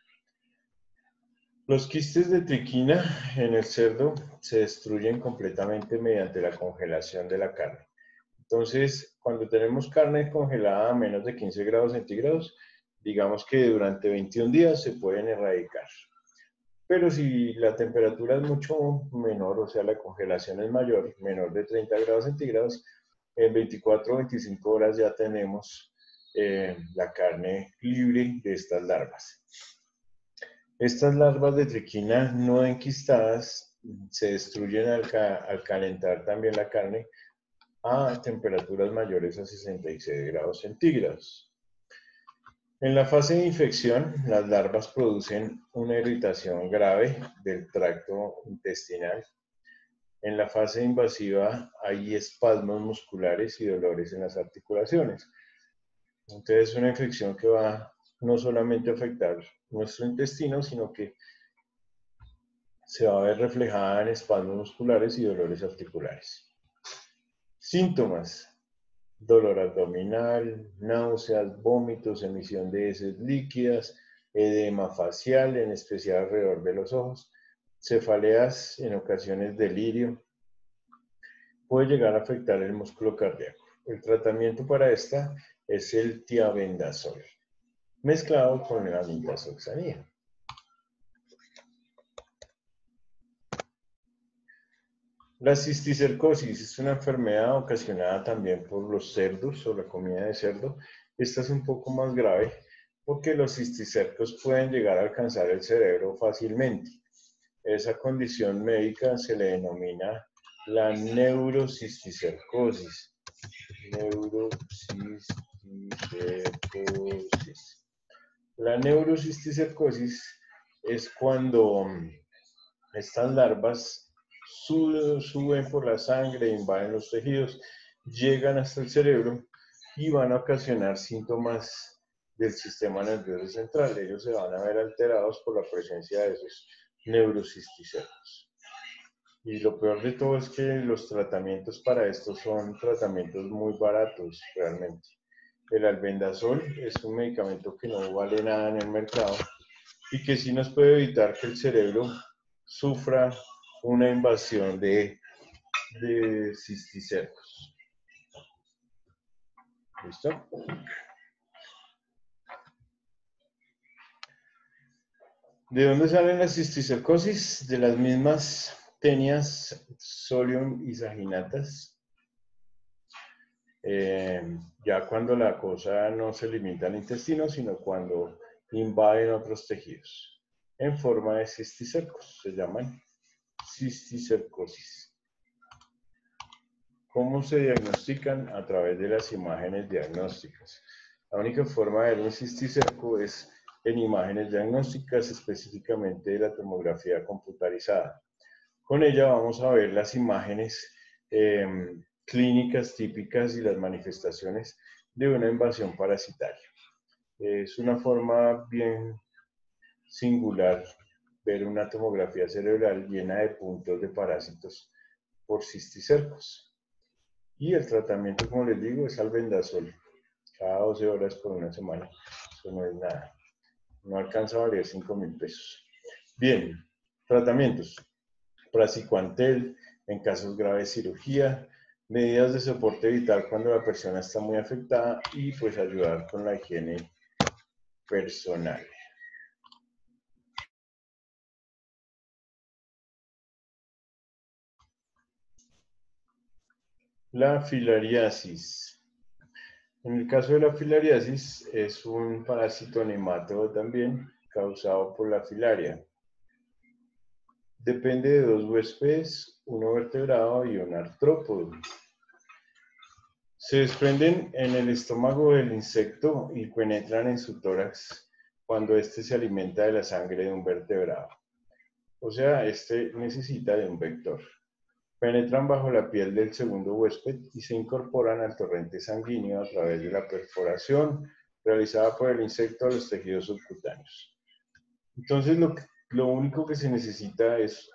S2: Los quistes de triquina en el cerdo se destruyen completamente mediante la congelación de la carne. Entonces, cuando tenemos carne congelada a menos de 15 grados centígrados, digamos que durante 21 días se pueden erradicar. Pero si la temperatura es mucho menor, o sea, la congelación es mayor, menor de 30 grados centígrados, en 24 o 25 horas ya tenemos la carne libre de estas larvas. Estas larvas de triquina no enquistadas se destruyen al calentar también la carne a temperaturas mayores a 66 grados centígrados. En la fase de infección, las larvas producen una irritación grave del tracto intestinal. En la fase invasiva hay espasmos musculares y dolores en las articulaciones. Entonces es una infección que va no solamente afectar nuestro intestino, sino que se va a ver reflejada en espasmos musculares y dolores articulares. Síntomas: dolor abdominal, náuseas, vómitos, emisión de heces líquidas, edema facial, en especial alrededor de los ojos, cefaleas, en ocasiones delirio. Puede llegar a afectar el músculo cardíaco. El tratamiento para esta es el tiabendazol, mezclado con la nitazoxanida. La cisticercosis es una enfermedad ocasionada también por los cerdos o la comida de cerdo. Esta es un poco más grave porque los cisticercos pueden llegar a alcanzar el cerebro fácilmente. Esa condición médica se le denomina la neurocisticercosis. Neurocisticercosis. La neurocisticercosis es cuando estas larvas suben por la sangre, invaden los tejidos, llegan hasta el cerebro y van a ocasionar síntomas del sistema nervioso central. Ellos se van a ver alterados por la presencia de esos neurocisticercos. Y lo peor de todo es que los tratamientos para esto son tratamientos muy baratos realmente. El albendazol es un medicamento que no vale nada en el mercado y que sí nos puede evitar que el cerebro sufra una invasión de cisticercos. ¿Listo? ¿De dónde salen las cisticercosis? De las mismas tenias solium isaginatas. Ya cuando la cosa no se limita al intestino, sino cuando invaden otros tejidos, en forma de cisticercos, se llaman cisticercosis. ¿Cómo se diagnostican? A través de las imágenes diagnósticas. La única forma de ver un cisticerco es en imágenes diagnósticas, específicamente de la tomografía computarizada. Con ella vamos a ver las imágenes clínicas típicas y las manifestaciones de una invasión parasitaria. Es una forma bien singular ver una tomografía cerebral llena de puntos de parásitos por cisticercos. Y el tratamiento, como les digo, es albendazol, cada 12 horas por una semana. Eso no es nada. No alcanza a valer 5.000 pesos. Bien, tratamientos. Praziquantel, en casos graves cirugía, medidas de soporte vital cuando la persona está muy afectada y pues ayudar con la higiene personal. La filariasis. En el caso de la filariasis es un parásito nemátodo también causado por la filaria. Depende de dos huéspedes, uno vertebrado y un artrópodo. Se desprenden en el estómago del insecto y penetran en su tórax cuando éste se alimenta de la sangre de un vertebrado. O sea, este necesita de un vector. Penetran bajo la piel del segundo huésped y se incorporan al torrente sanguíneo a través de la perforación realizada por el insecto a los tejidos subcutáneos. Entonces, lo único que se necesita es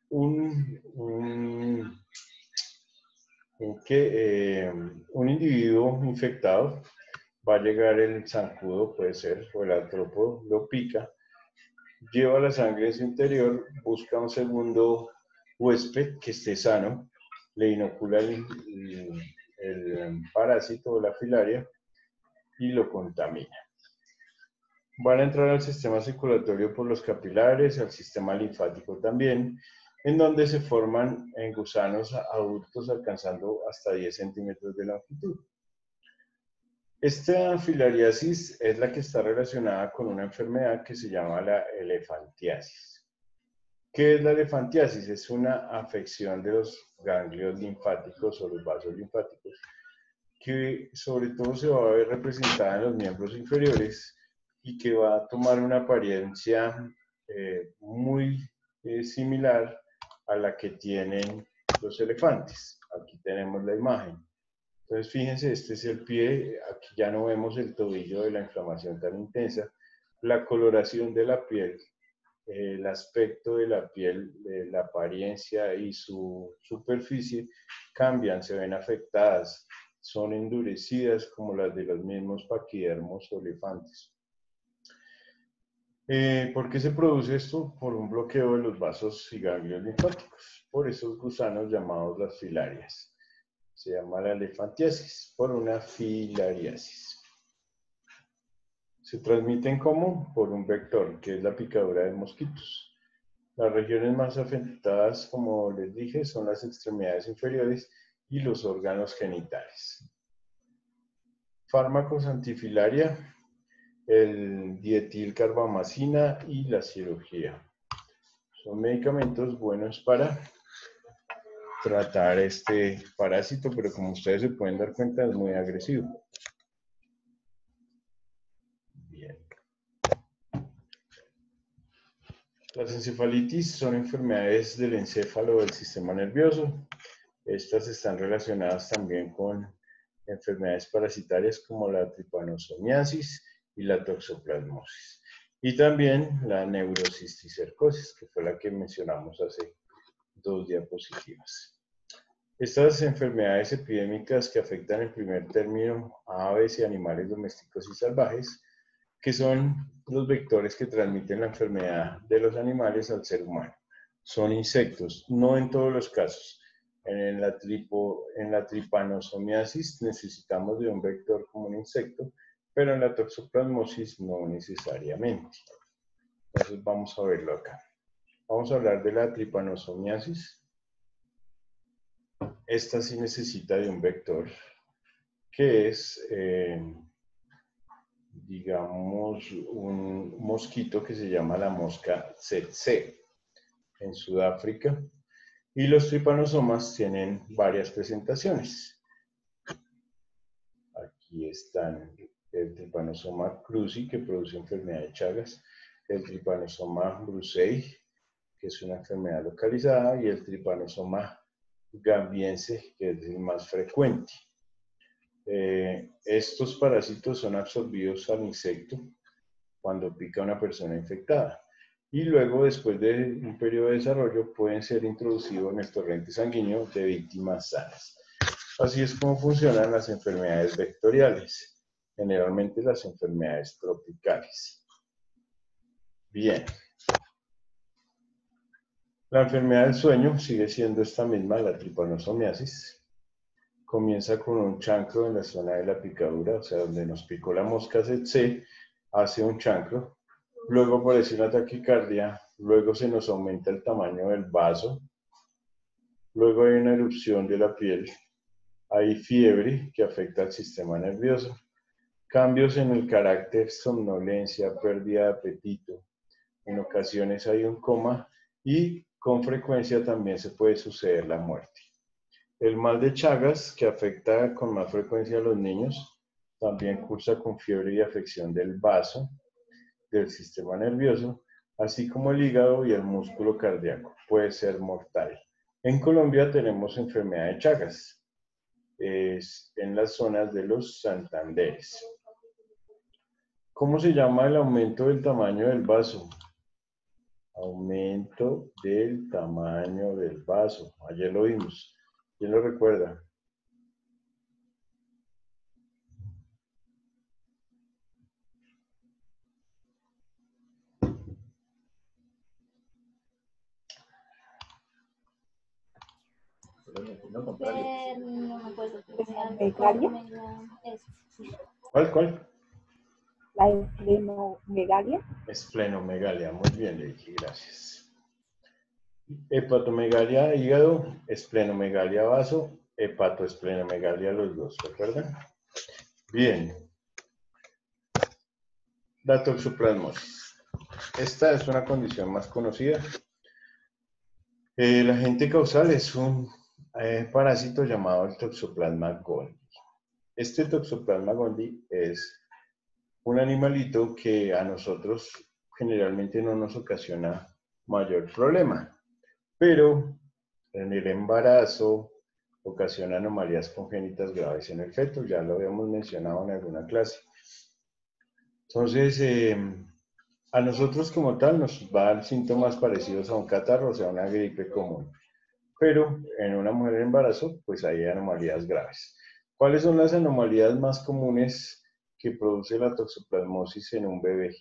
S2: un individuo infectado. Va a llegar el zancudo, puede ser, o el artrópodo, lo pica, lleva la sangre en su interior, busca un segundo huésped que esté sano, le inocula el parásito o la filaria y lo contamina. Van a entrar al sistema circulatorio por los capilares, al sistema linfático también, en donde se forman en gusanos adultos alcanzando hasta 10 centímetros de longitud. Esta filariasis es la que está relacionada con una enfermedad que se llama la elefantiasis. ¿Qué es la elefantiasis? Es una afección de los ganglios linfáticos o los vasos linfáticos que sobre todo se va a ver representada en los miembros inferiores y que va a tomar una apariencia muy similar a la que tienen los elefantes. Aquí tenemos la imagen. Entonces, fíjense, este es el pie, aquí ya no vemos el tobillo de la inflamación tan intensa, la coloración de la piel, el aspecto de la piel, la apariencia y su superficie cambian, se ven afectadas, son endurecidas como las de los mismos paquidermos o elefantes. ¿Por qué se produce esto? Por un bloqueo de los vasos y ganglios linfáticos, por esos gusanos llamados las filarias. Se llama la elefantiasis, por una filariasis. Se transmiten como por un vector, que es la picadura de mosquitos. Las regiones más afectadas, como les dije, son las extremidades inferiores y los órganos genitales. Fármacos antifilaria, el dietilcarbamazina y la cirugía. Son medicamentos buenos para tratar este parásito, pero como ustedes se pueden dar cuenta, es muy agresivo. Bien. Las encefalitis son enfermedades del encéfalo o del sistema nervioso. Estas están relacionadas también con enfermedades parasitarias como la tripanosomiasis y la toxoplasmosis. Y también la neurocisticercosis, que fue la que mencionamos hace 2 diapositivas. Estas enfermedades epidémicas que afectan en primer término a aves y animales domésticos y salvajes, que son los vectores que transmiten la enfermedad de los animales al ser humano. Son insectos, no en todos los casos. En la tripanosomiasis necesitamos de un vector como un insecto, pero en la toxoplasmosis no necesariamente. Entonces vamos a verlo acá. Vamos a hablar de la tripanosomiasis. Esta sí necesita de un vector que es, digamos, un mosquito que se llama la mosca tsetse en Sudáfrica. Y los tripanosomas tienen varias presentaciones. Aquí están el tripanosoma cruzi, que produce enfermedad de Chagas, el tripanosoma brucei, que es una enfermedad localizada, y el tripanosoma gambiense, que es el más frecuente. Estos parásitos son absorbidos al insecto cuando pica a una persona infectada. Y luego, después de un periodo de desarrollo, pueden ser introducidos en el torrente sanguíneo de víctimas sanas. Así es como funcionan las enfermedades vectoriales, generalmente las enfermedades tropicales. Bien. La enfermedad del sueño sigue siendo esta misma, la tripanosomiasis. Comienza con un chancro en la zona de la picadura, o sea, donde nos picó la mosca tsetse, hace un chancro. Luego aparece una taquicardia, luego se nos aumenta el tamaño del vaso, luego hay una erupción de la piel, hay fiebre que afecta al sistema nervioso, cambios en el carácter, somnolencia, pérdida de apetito, en ocasiones hay un coma y con frecuencia también se puede suceder la muerte. El mal de Chagas, que afecta con más frecuencia a los niños, también cursa con fiebre y afección del vaso, del sistema nervioso, así como el hígado y el músculo cardíaco. Puede ser mortal. En Colombia tenemos enfermedad de Chagas, en las zonas de los Santanderes. ¿Cómo se llama el aumento del tamaño del vaso? Aumento del tamaño del vaso. Ayer lo vimos. ¿Quién lo recuerda?
S1: No me acuerdo.
S2: ¿Cuál?
S5: La esplenomegalia.
S2: Esplenomegalia. Muy bien, Leiki, gracias. Hepatomegalia hígado, esplenomegalia vaso, hepatoesplenomegalia los dos, ¿recuerdan? Bien. La toxoplasmosis. Esta es una condición más conocida. El agente causal es un parásito llamado el Toxoplasma gondii. Este Toxoplasma gondii es un animalito que a nosotros generalmente no nos ocasiona mayor problema, pero en el embarazo ocasiona anomalías congénitas graves en el feto, ya lo habíamos mencionado en alguna clase. Entonces, a nosotros como tal nos va a dar síntomas parecidos a un catarro, o sea, una gripe común. Pero en una mujer en embarazo, pues hay anomalías graves. ¿Cuáles son las anomalías más comunes que produce la toxoplasmosis en un bebé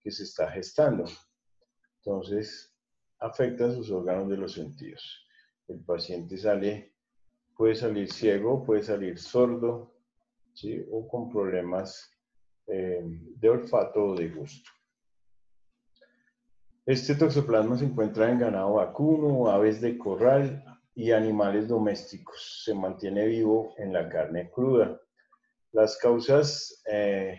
S2: que se está gestando? Entonces, afecta sus órganos de los sentidos. El paciente puede salir ciego, puede salir sordo, ¿sí? O con problemas de olfato o de gusto. Este toxoplasma se encuentra en ganado vacuno, aves de corral y animales domésticos. Se mantiene vivo en la carne cruda. Las causas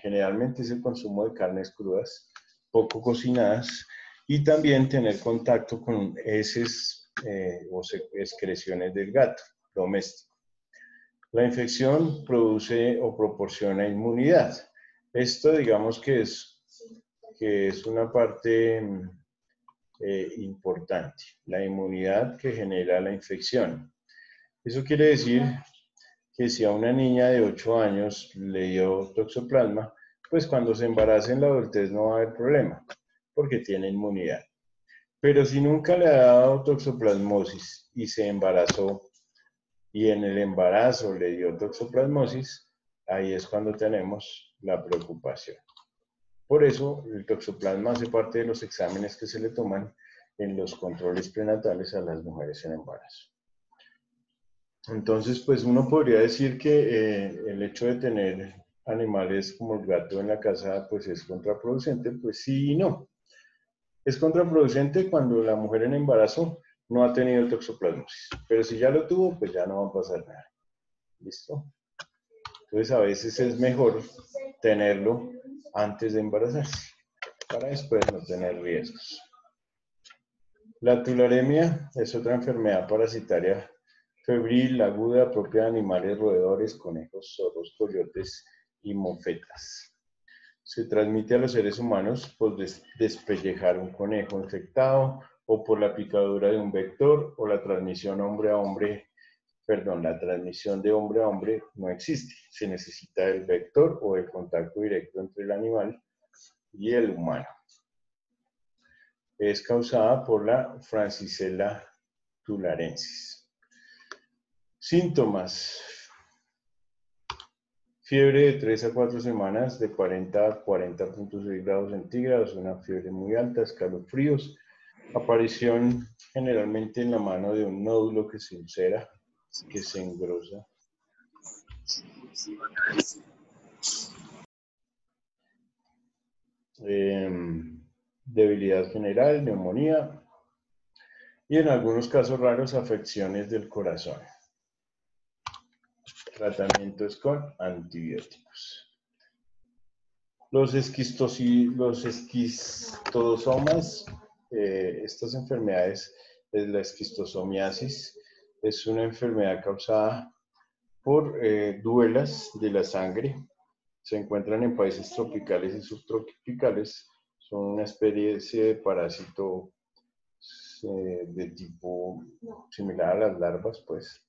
S2: generalmente es el consumo de carnes crudas, poco cocinadas, y también tener contacto con heces o excreciones del gato doméstico. La infección produce o proporciona inmunidad. Esto digamos que es una parte importante, la inmunidad que genera la infección. Eso quiere decir que si a una niña de 8 años le dio toxoplasma, pues cuando se embarace en la adultez no va a haber problema, porque tiene inmunidad. Pero si nunca le ha dado toxoplasmosis y se embarazó, y en el embarazo le dio toxoplasmosis, ahí es cuando tenemos la preocupación. Por eso, el toxoplasma hace parte de los exámenes que se le toman en los controles prenatales a las mujeres en embarazo. Entonces, pues uno podría decir que el hecho de tener animales como el gato en la casa, pues es contraproducente, pues sí y no. Es contraproducente cuando la mujer en embarazo no ha tenido toxoplasmosis, pero si ya lo tuvo, pues ya no va a pasar nada. ¿Listo? Entonces, a veces es mejor tenerlo antes de embarazarse, para después no tener riesgos. La tularemia es otra enfermedad parasitaria febril, aguda, propia de animales roedores, conejos, zorros, coyotes y mofetas. Se transmite a los seres humanos por despellejar un conejo infectado o por la picadura de un vector o la transmisión hombre a hombre. Perdón, la transmisión de hombre a hombre no existe. Se necesita el vector o el contacto directo entre el animal y el humano. Es causada por la Francisella tularensis. Síntomas. Fiebre de 3 a 4 semanas de 40 a 40.6 grados centígrados, una fiebre muy alta, escalofríos, aparición generalmente en la mano de un nódulo que se ulcera, que se engrosa. Debilidad general, neumonía y en algunos casos raros afecciones del corazón. Tratamientos con antibióticos. Los esquistosomas, estas enfermedades, la esquistosomiasis, es una enfermedad causada por duelas de la sangre. Se encuentran en países tropicales y subtropicales. Son una especie de parásito de tipo similar a las larvas, pues.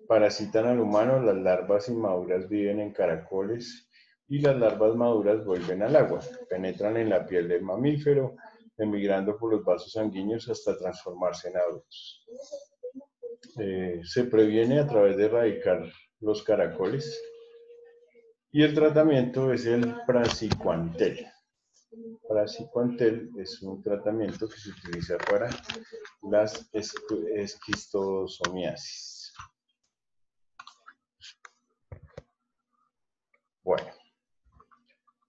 S2: Parasitan al humano, las larvas inmaduras viven en caracoles y las larvas maduras vuelven al agua, penetran en la piel del mamífero, emigrando por los vasos sanguíneos hasta transformarse en adultos. Se previene a través de erradicar los caracoles y el tratamiento es el praziquantel. Praziquantel es un tratamiento que se utiliza para las esquistosomiasis. Bueno,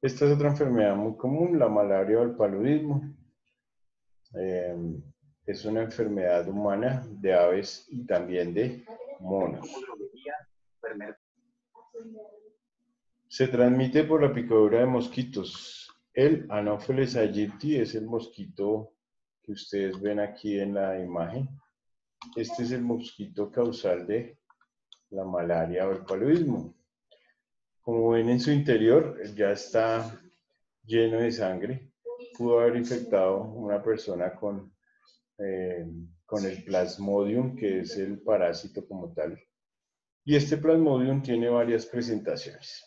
S2: esta es otra enfermedad muy común, la malaria o el paludismo. Es una enfermedad humana de aves y también de monos. Se transmite por la picadura de mosquitos. El Anopheles aegypti es el mosquito que ustedes ven aquí en la imagen. Este es el mosquito causal de la malaria o el paludismo. Como ven en su interior, ya está lleno de sangre. Pudo haber infectado una persona con con el Plasmodium, que es el parásito como tal. Y este Plasmodium tiene varias presentaciones.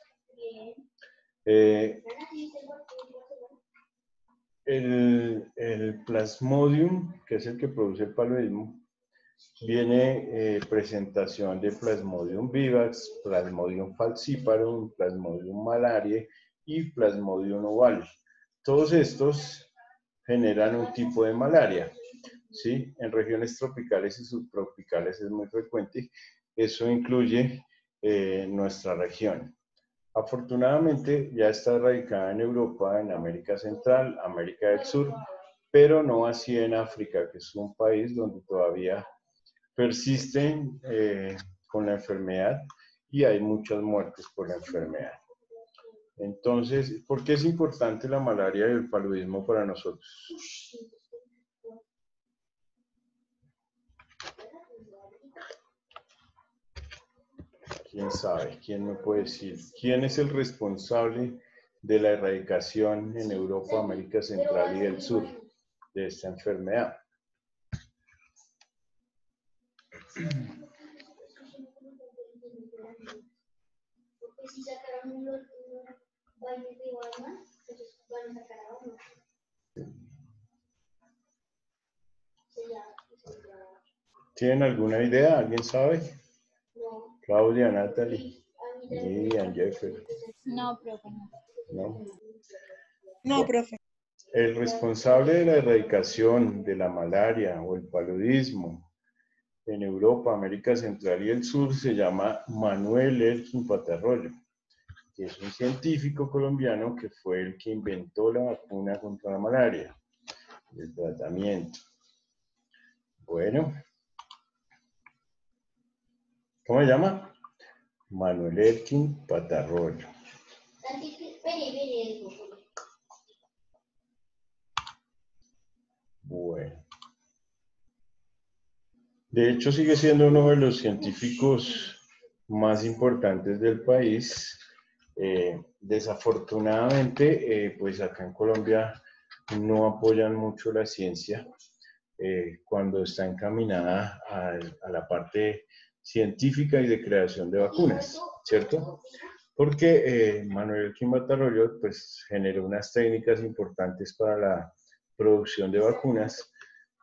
S2: El Plasmodium, que es el que produce el paludismo, viene presentación de Plasmodium vivax, Plasmodium falciparum, Plasmodium malariae y Plasmodium ovale. Todos estos generan un tipo de malaria, ¿sí? En regiones tropicales y subtropicales es muy frecuente. Eso incluye nuestra región. Afortunadamente ya está radicada en Europa, en América Central, América del Sur, pero no así en África, que es un país donde todavía persisten con la enfermedad y hay muchas muertes por la enfermedad. Entonces, ¿por qué es importante la malaria y el paludismo para nosotros? ¿Quién sabe? ¿Quién me puede decir? ¿Quién es el responsable de la erradicación en Europa, América Central y del Sur de esta enfermedad? ¿Tienen alguna idea? ¿Alguien sabe? Claudia, Natalie, Lilian, Jeffer.
S1: No, profe, no.
S2: ¿No?
S3: No, profe.
S2: El responsable de la erradicación de la malaria o el paludismo en Europa, América Central y el Sur se llama Manuel Elkin Patarroyo, que es un científico colombiano que fue el que inventó la vacuna contra la malaria, el tratamiento. Bueno, ¿cómo se llama? Manuel Elkin Patarroyo. Bueno. De hecho, sigue siendo uno de los científicos más importantes del país. Desafortunadamente, pues acá en Colombia no apoyan mucho la ciencia cuando está encaminada a la parte científica y de creación de vacunas, ¿cierto? Porque Manuel Elkin Patarroyo pues generó unas técnicas importantes para la producción de vacunas,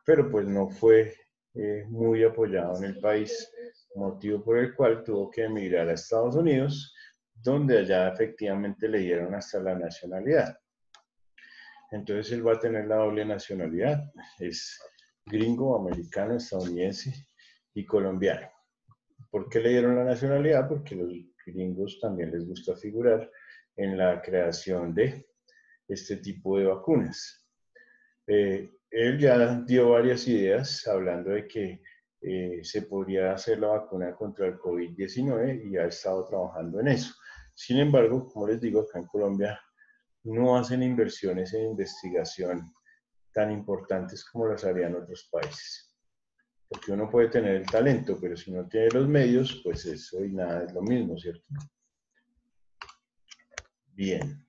S2: pero pues no fue muy apoyado en el país, motivo por el cual tuvo que emigrar a Estados Unidos, donde allá efectivamente le dieron hasta la nacionalidad. Entonces él va a tener la doble nacionalidad, es gringo, americano, estadounidense y colombiano. ¿Por qué le dieron la nacionalidad? Porque los gringos también les gusta figurar en la creación de este tipo de vacunas. Él ya dio varias ideas hablando de que se podría hacer la vacuna contra el COVID-19 y ha estado trabajando en eso. Sin embargo, como les digo, acá en Colombia no hacen inversiones en investigación tan importantes como las harían otros países. Porque uno puede tener el talento, pero si no tiene los medios, pues eso y nada es lo mismo, ¿cierto? Bien.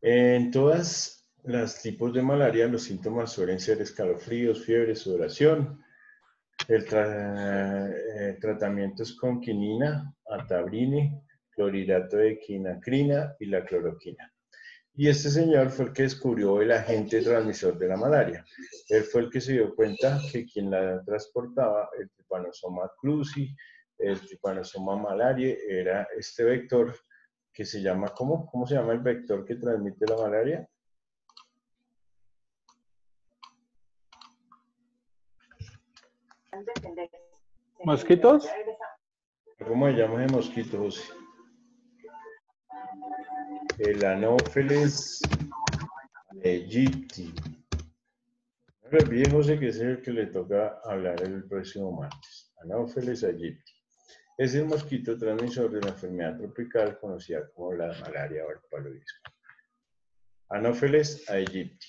S2: En todas las tipos de malaria, los síntomas suelen ser escalofríos, fiebre, sudoración. El tratamiento es con quinina, atabrine, clorhidrato de quinacrina y la cloroquina. Y este señor fue el que descubrió el agente transmisor de la malaria. Él fue el que se dio cuenta que quien la transportaba, el Trypanosoma cruzi, el Trypanosoma malariae, era este vector que se llama, ¿cómo se llama el vector que transmite la malaria?
S6: ¿Mosquitos?
S2: ¿Cómo se llama ese mosquito, José? El Anopheles aegypti. No me olvide, José, que es el que le toca hablar el próximo martes. Anopheles aegypti. Es el mosquito transmisor de la enfermedad tropical conocida como la malaria o el paludismo. Anopheles aegypti.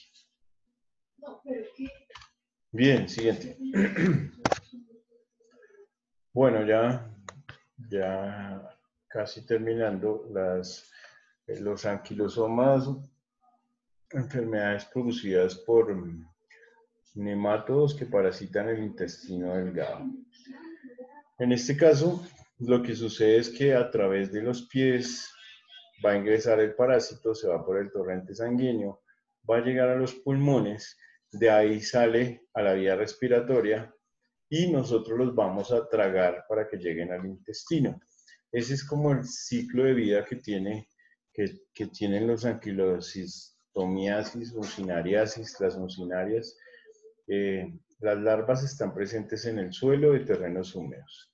S2: Bien, siguiente. Bueno, ya casi terminando, los anquilosomas, enfermedades producidas por Nemátodos que parasitan el intestino delgado. En este caso, lo que sucede es que a través de los pies va a ingresar el parásito, se va por el torrente sanguíneo, va a llegar a los pulmones, de ahí sale a la vía respiratoria y nosotros los vamos a tragar para que lleguen al intestino. Ese es como el ciclo de vida que tienen los anquilostomiasis, uncinariasis, las uncinarias. Las larvas están presentes en el suelo de terrenos húmedos.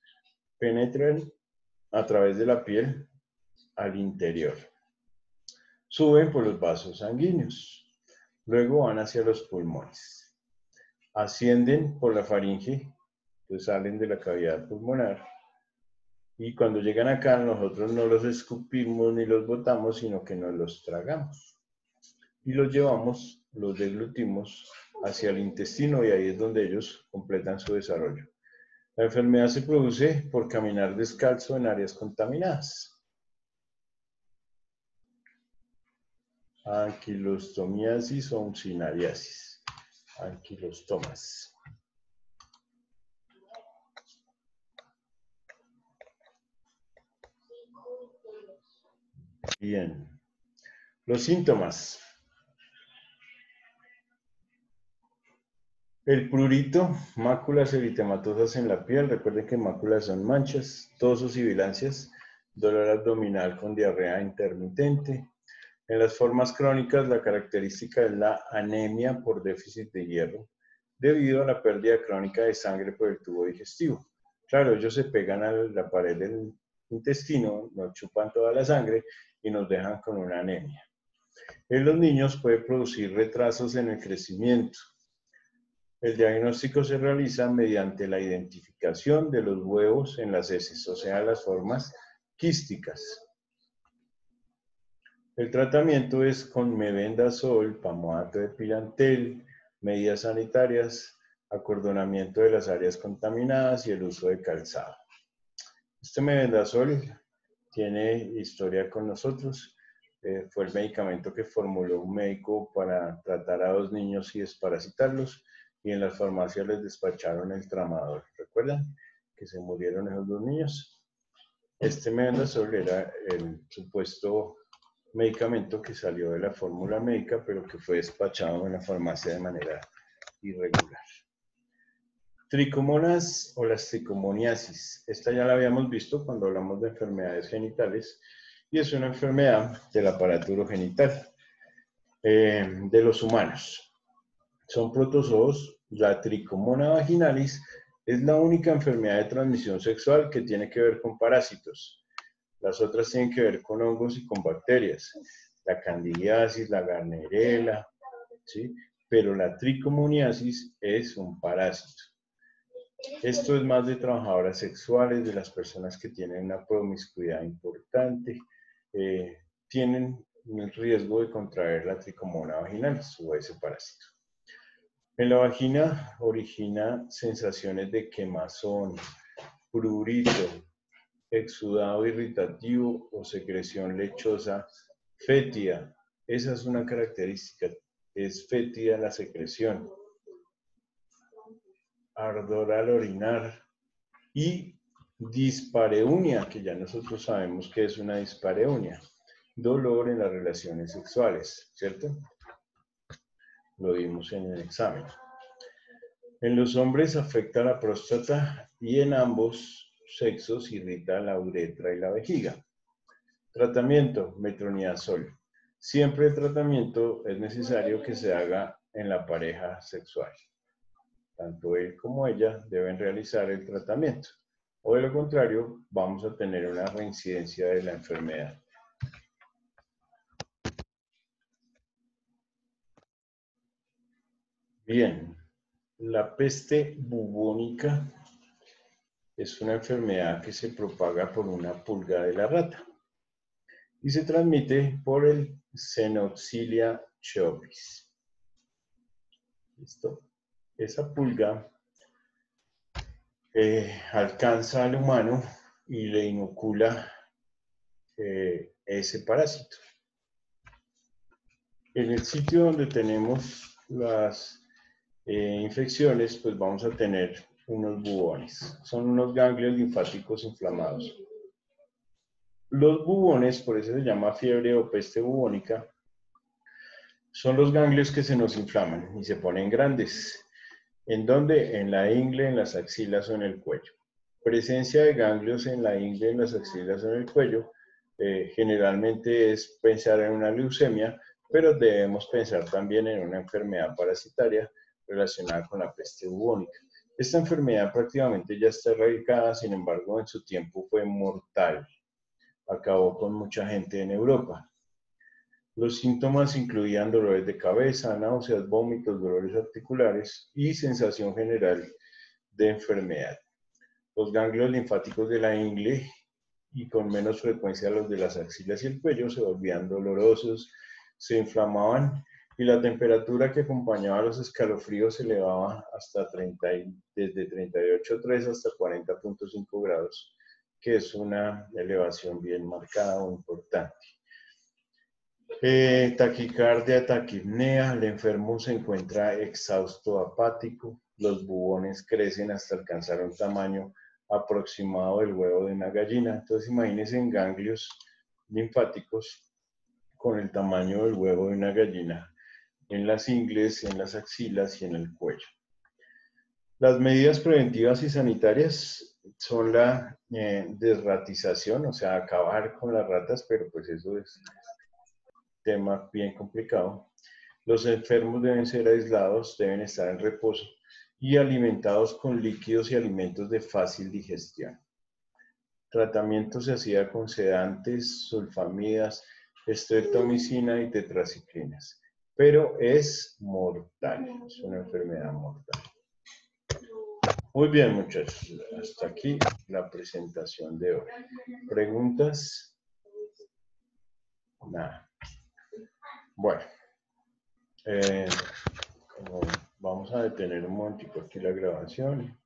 S2: Penetran a través de la piel al interior. Suben por los vasos sanguíneos. Luego van hacia los pulmones. Ascienden por la faringe, entonces salen de la cavidad pulmonar. Y cuando llegan acá, nosotros no los escupimos ni los botamos, sino que nos los tragamos. Y los llevamos, los deglutimos hacia el intestino y ahí es donde ellos completan su desarrollo. La enfermedad se produce por caminar descalzo en áreas contaminadas. Anquilostomiasis o uncinariasis. Anquilostomas. Bien. Los síntomas. El prurito, máculas eritematosas en la piel. Recuerden que máculas son manchas, tos o sibilancias, dolor abdominal con diarrea intermitente. En las formas crónicas, la característica es la anemia por déficit de hierro, debido a la pérdida crónica de sangre por el tubo digestivo. Claro, ellos se pegan a la pared del intestino, nos chupan toda la sangre y nos dejan con una anemia. En los niños puede producir retrasos en el crecimiento. El diagnóstico se realiza mediante la identificación de los huevos en las heces, o sea, las formas quísticas. El tratamiento es con mebendazol, pamoato de pirantel, medidas sanitarias, acordonamiento de las áreas contaminadas y el uso de calzado. Este mebendazol tiene historia con nosotros. Fue el medicamento que formuló un médico para tratar a 2 niños y desparasitarlos, y en las farmacias les despacharon el tramadol. ¿Recuerdan que se murieron esos 2 niños? Este mebendazol era el supuesto medicamento que salió de la fórmula médica, pero que fue despachado en la farmacia de manera irregular. Tricomonas o las tricomoniasis. Esta ya la habíamos visto cuando hablamos de enfermedades genitales y es una enfermedad del aparato urogenital de los humanos. Son protozoos. La tricomona vaginalis es la única enfermedad de transmisión sexual que tiene que ver con parásitos. Las otras tienen que ver con hongos y con bacterias. La candidiasis, la Gardnerella, ¿sí? Pero la tricomoniasis es un parásito. Esto es más de trabajadoras sexuales, de las personas que tienen una promiscuidad importante, tienen el riesgo de contraer la tricomona vaginalis o ese parásito. En la vagina origina sensaciones de quemazón, prurito, exudado irritativo o secreción lechosa fétida. Esa es una característica, es fétida la secreción. Ardor al orinar y dispareunia, que ya nosotros sabemos que es una dispareunia, dolor en las relaciones sexuales, ¿cierto? Lo vimos en el examen. En los hombres afecta la próstata y en ambos sexos irrita la uretra y la vejiga. Tratamiento, metronidazol. Siempre el tratamiento es necesario que se haga en la pareja sexual. Tanto él como ella deben realizar el tratamiento. O de lo contrario, vamos a tener una reincidencia de la enfermedad. Bien, la peste bubónica es una enfermedad que se propaga por una pulga de la rata y se transmite por el Xenoxilia chovis. ¿Listo? Esa pulga alcanza al humano y le inocula ese parásito. En el sitio donde tenemos las infecciones, pues vamos a tener unos bubones. Son unos ganglios linfáticos inflamados. Los bubones, por eso se llama fiebre o peste bubónica, son los ganglios que se nos inflaman y se ponen grandes. ¿En dónde? En la ingle, en las axilas o en el cuello. Presencia de ganglios en la ingle, en las axilas o en el cuello, generalmente es pensar en una leucemia, pero debemos pensar también en una enfermedad parasitaria relacionada con la peste bubónica. Esta enfermedad prácticamente ya está erradicada, sin embargo, en su tiempo fue mortal. Acabó con mucha gente en Europa. Los síntomas incluían dolores de cabeza, náuseas, vómitos, dolores articulares y sensación general de enfermedad. Los ganglios linfáticos de la ingle y con menos frecuencia los de las axilas y el cuello se volvían dolorosos, se inflamaban y la temperatura que acompañaba a los escalofríos se elevaba hasta desde 38,3 hasta 40,5 grados, que es una elevación bien marcada o importante. Taquicardia, taquipnea, el enfermo se encuentra exhausto, apático, los bubones crecen hasta alcanzar un tamaño aproximado del huevo de una gallina. Entonces imagínense en ganglios linfáticos con el tamaño del huevo de una gallina en las ingles, en las axilas y en el cuello. Las medidas preventivas y sanitarias son la desratización, o sea, acabar con las ratas, pero pues eso es tema bien complicado. Los enfermos deben ser aislados, deben estar en reposo y alimentados con líquidos y alimentos de fácil digestión. Tratamiento se hacía con sedantes, sulfamidas, estreptomicina y tetraciclinas, pero es mortal, es una enfermedad mortal. Muy bien, muchachos, hasta aquí la presentación de hoy. ¿Preguntas? Nada. Bueno, vamos a detener un momentico aquí la grabación.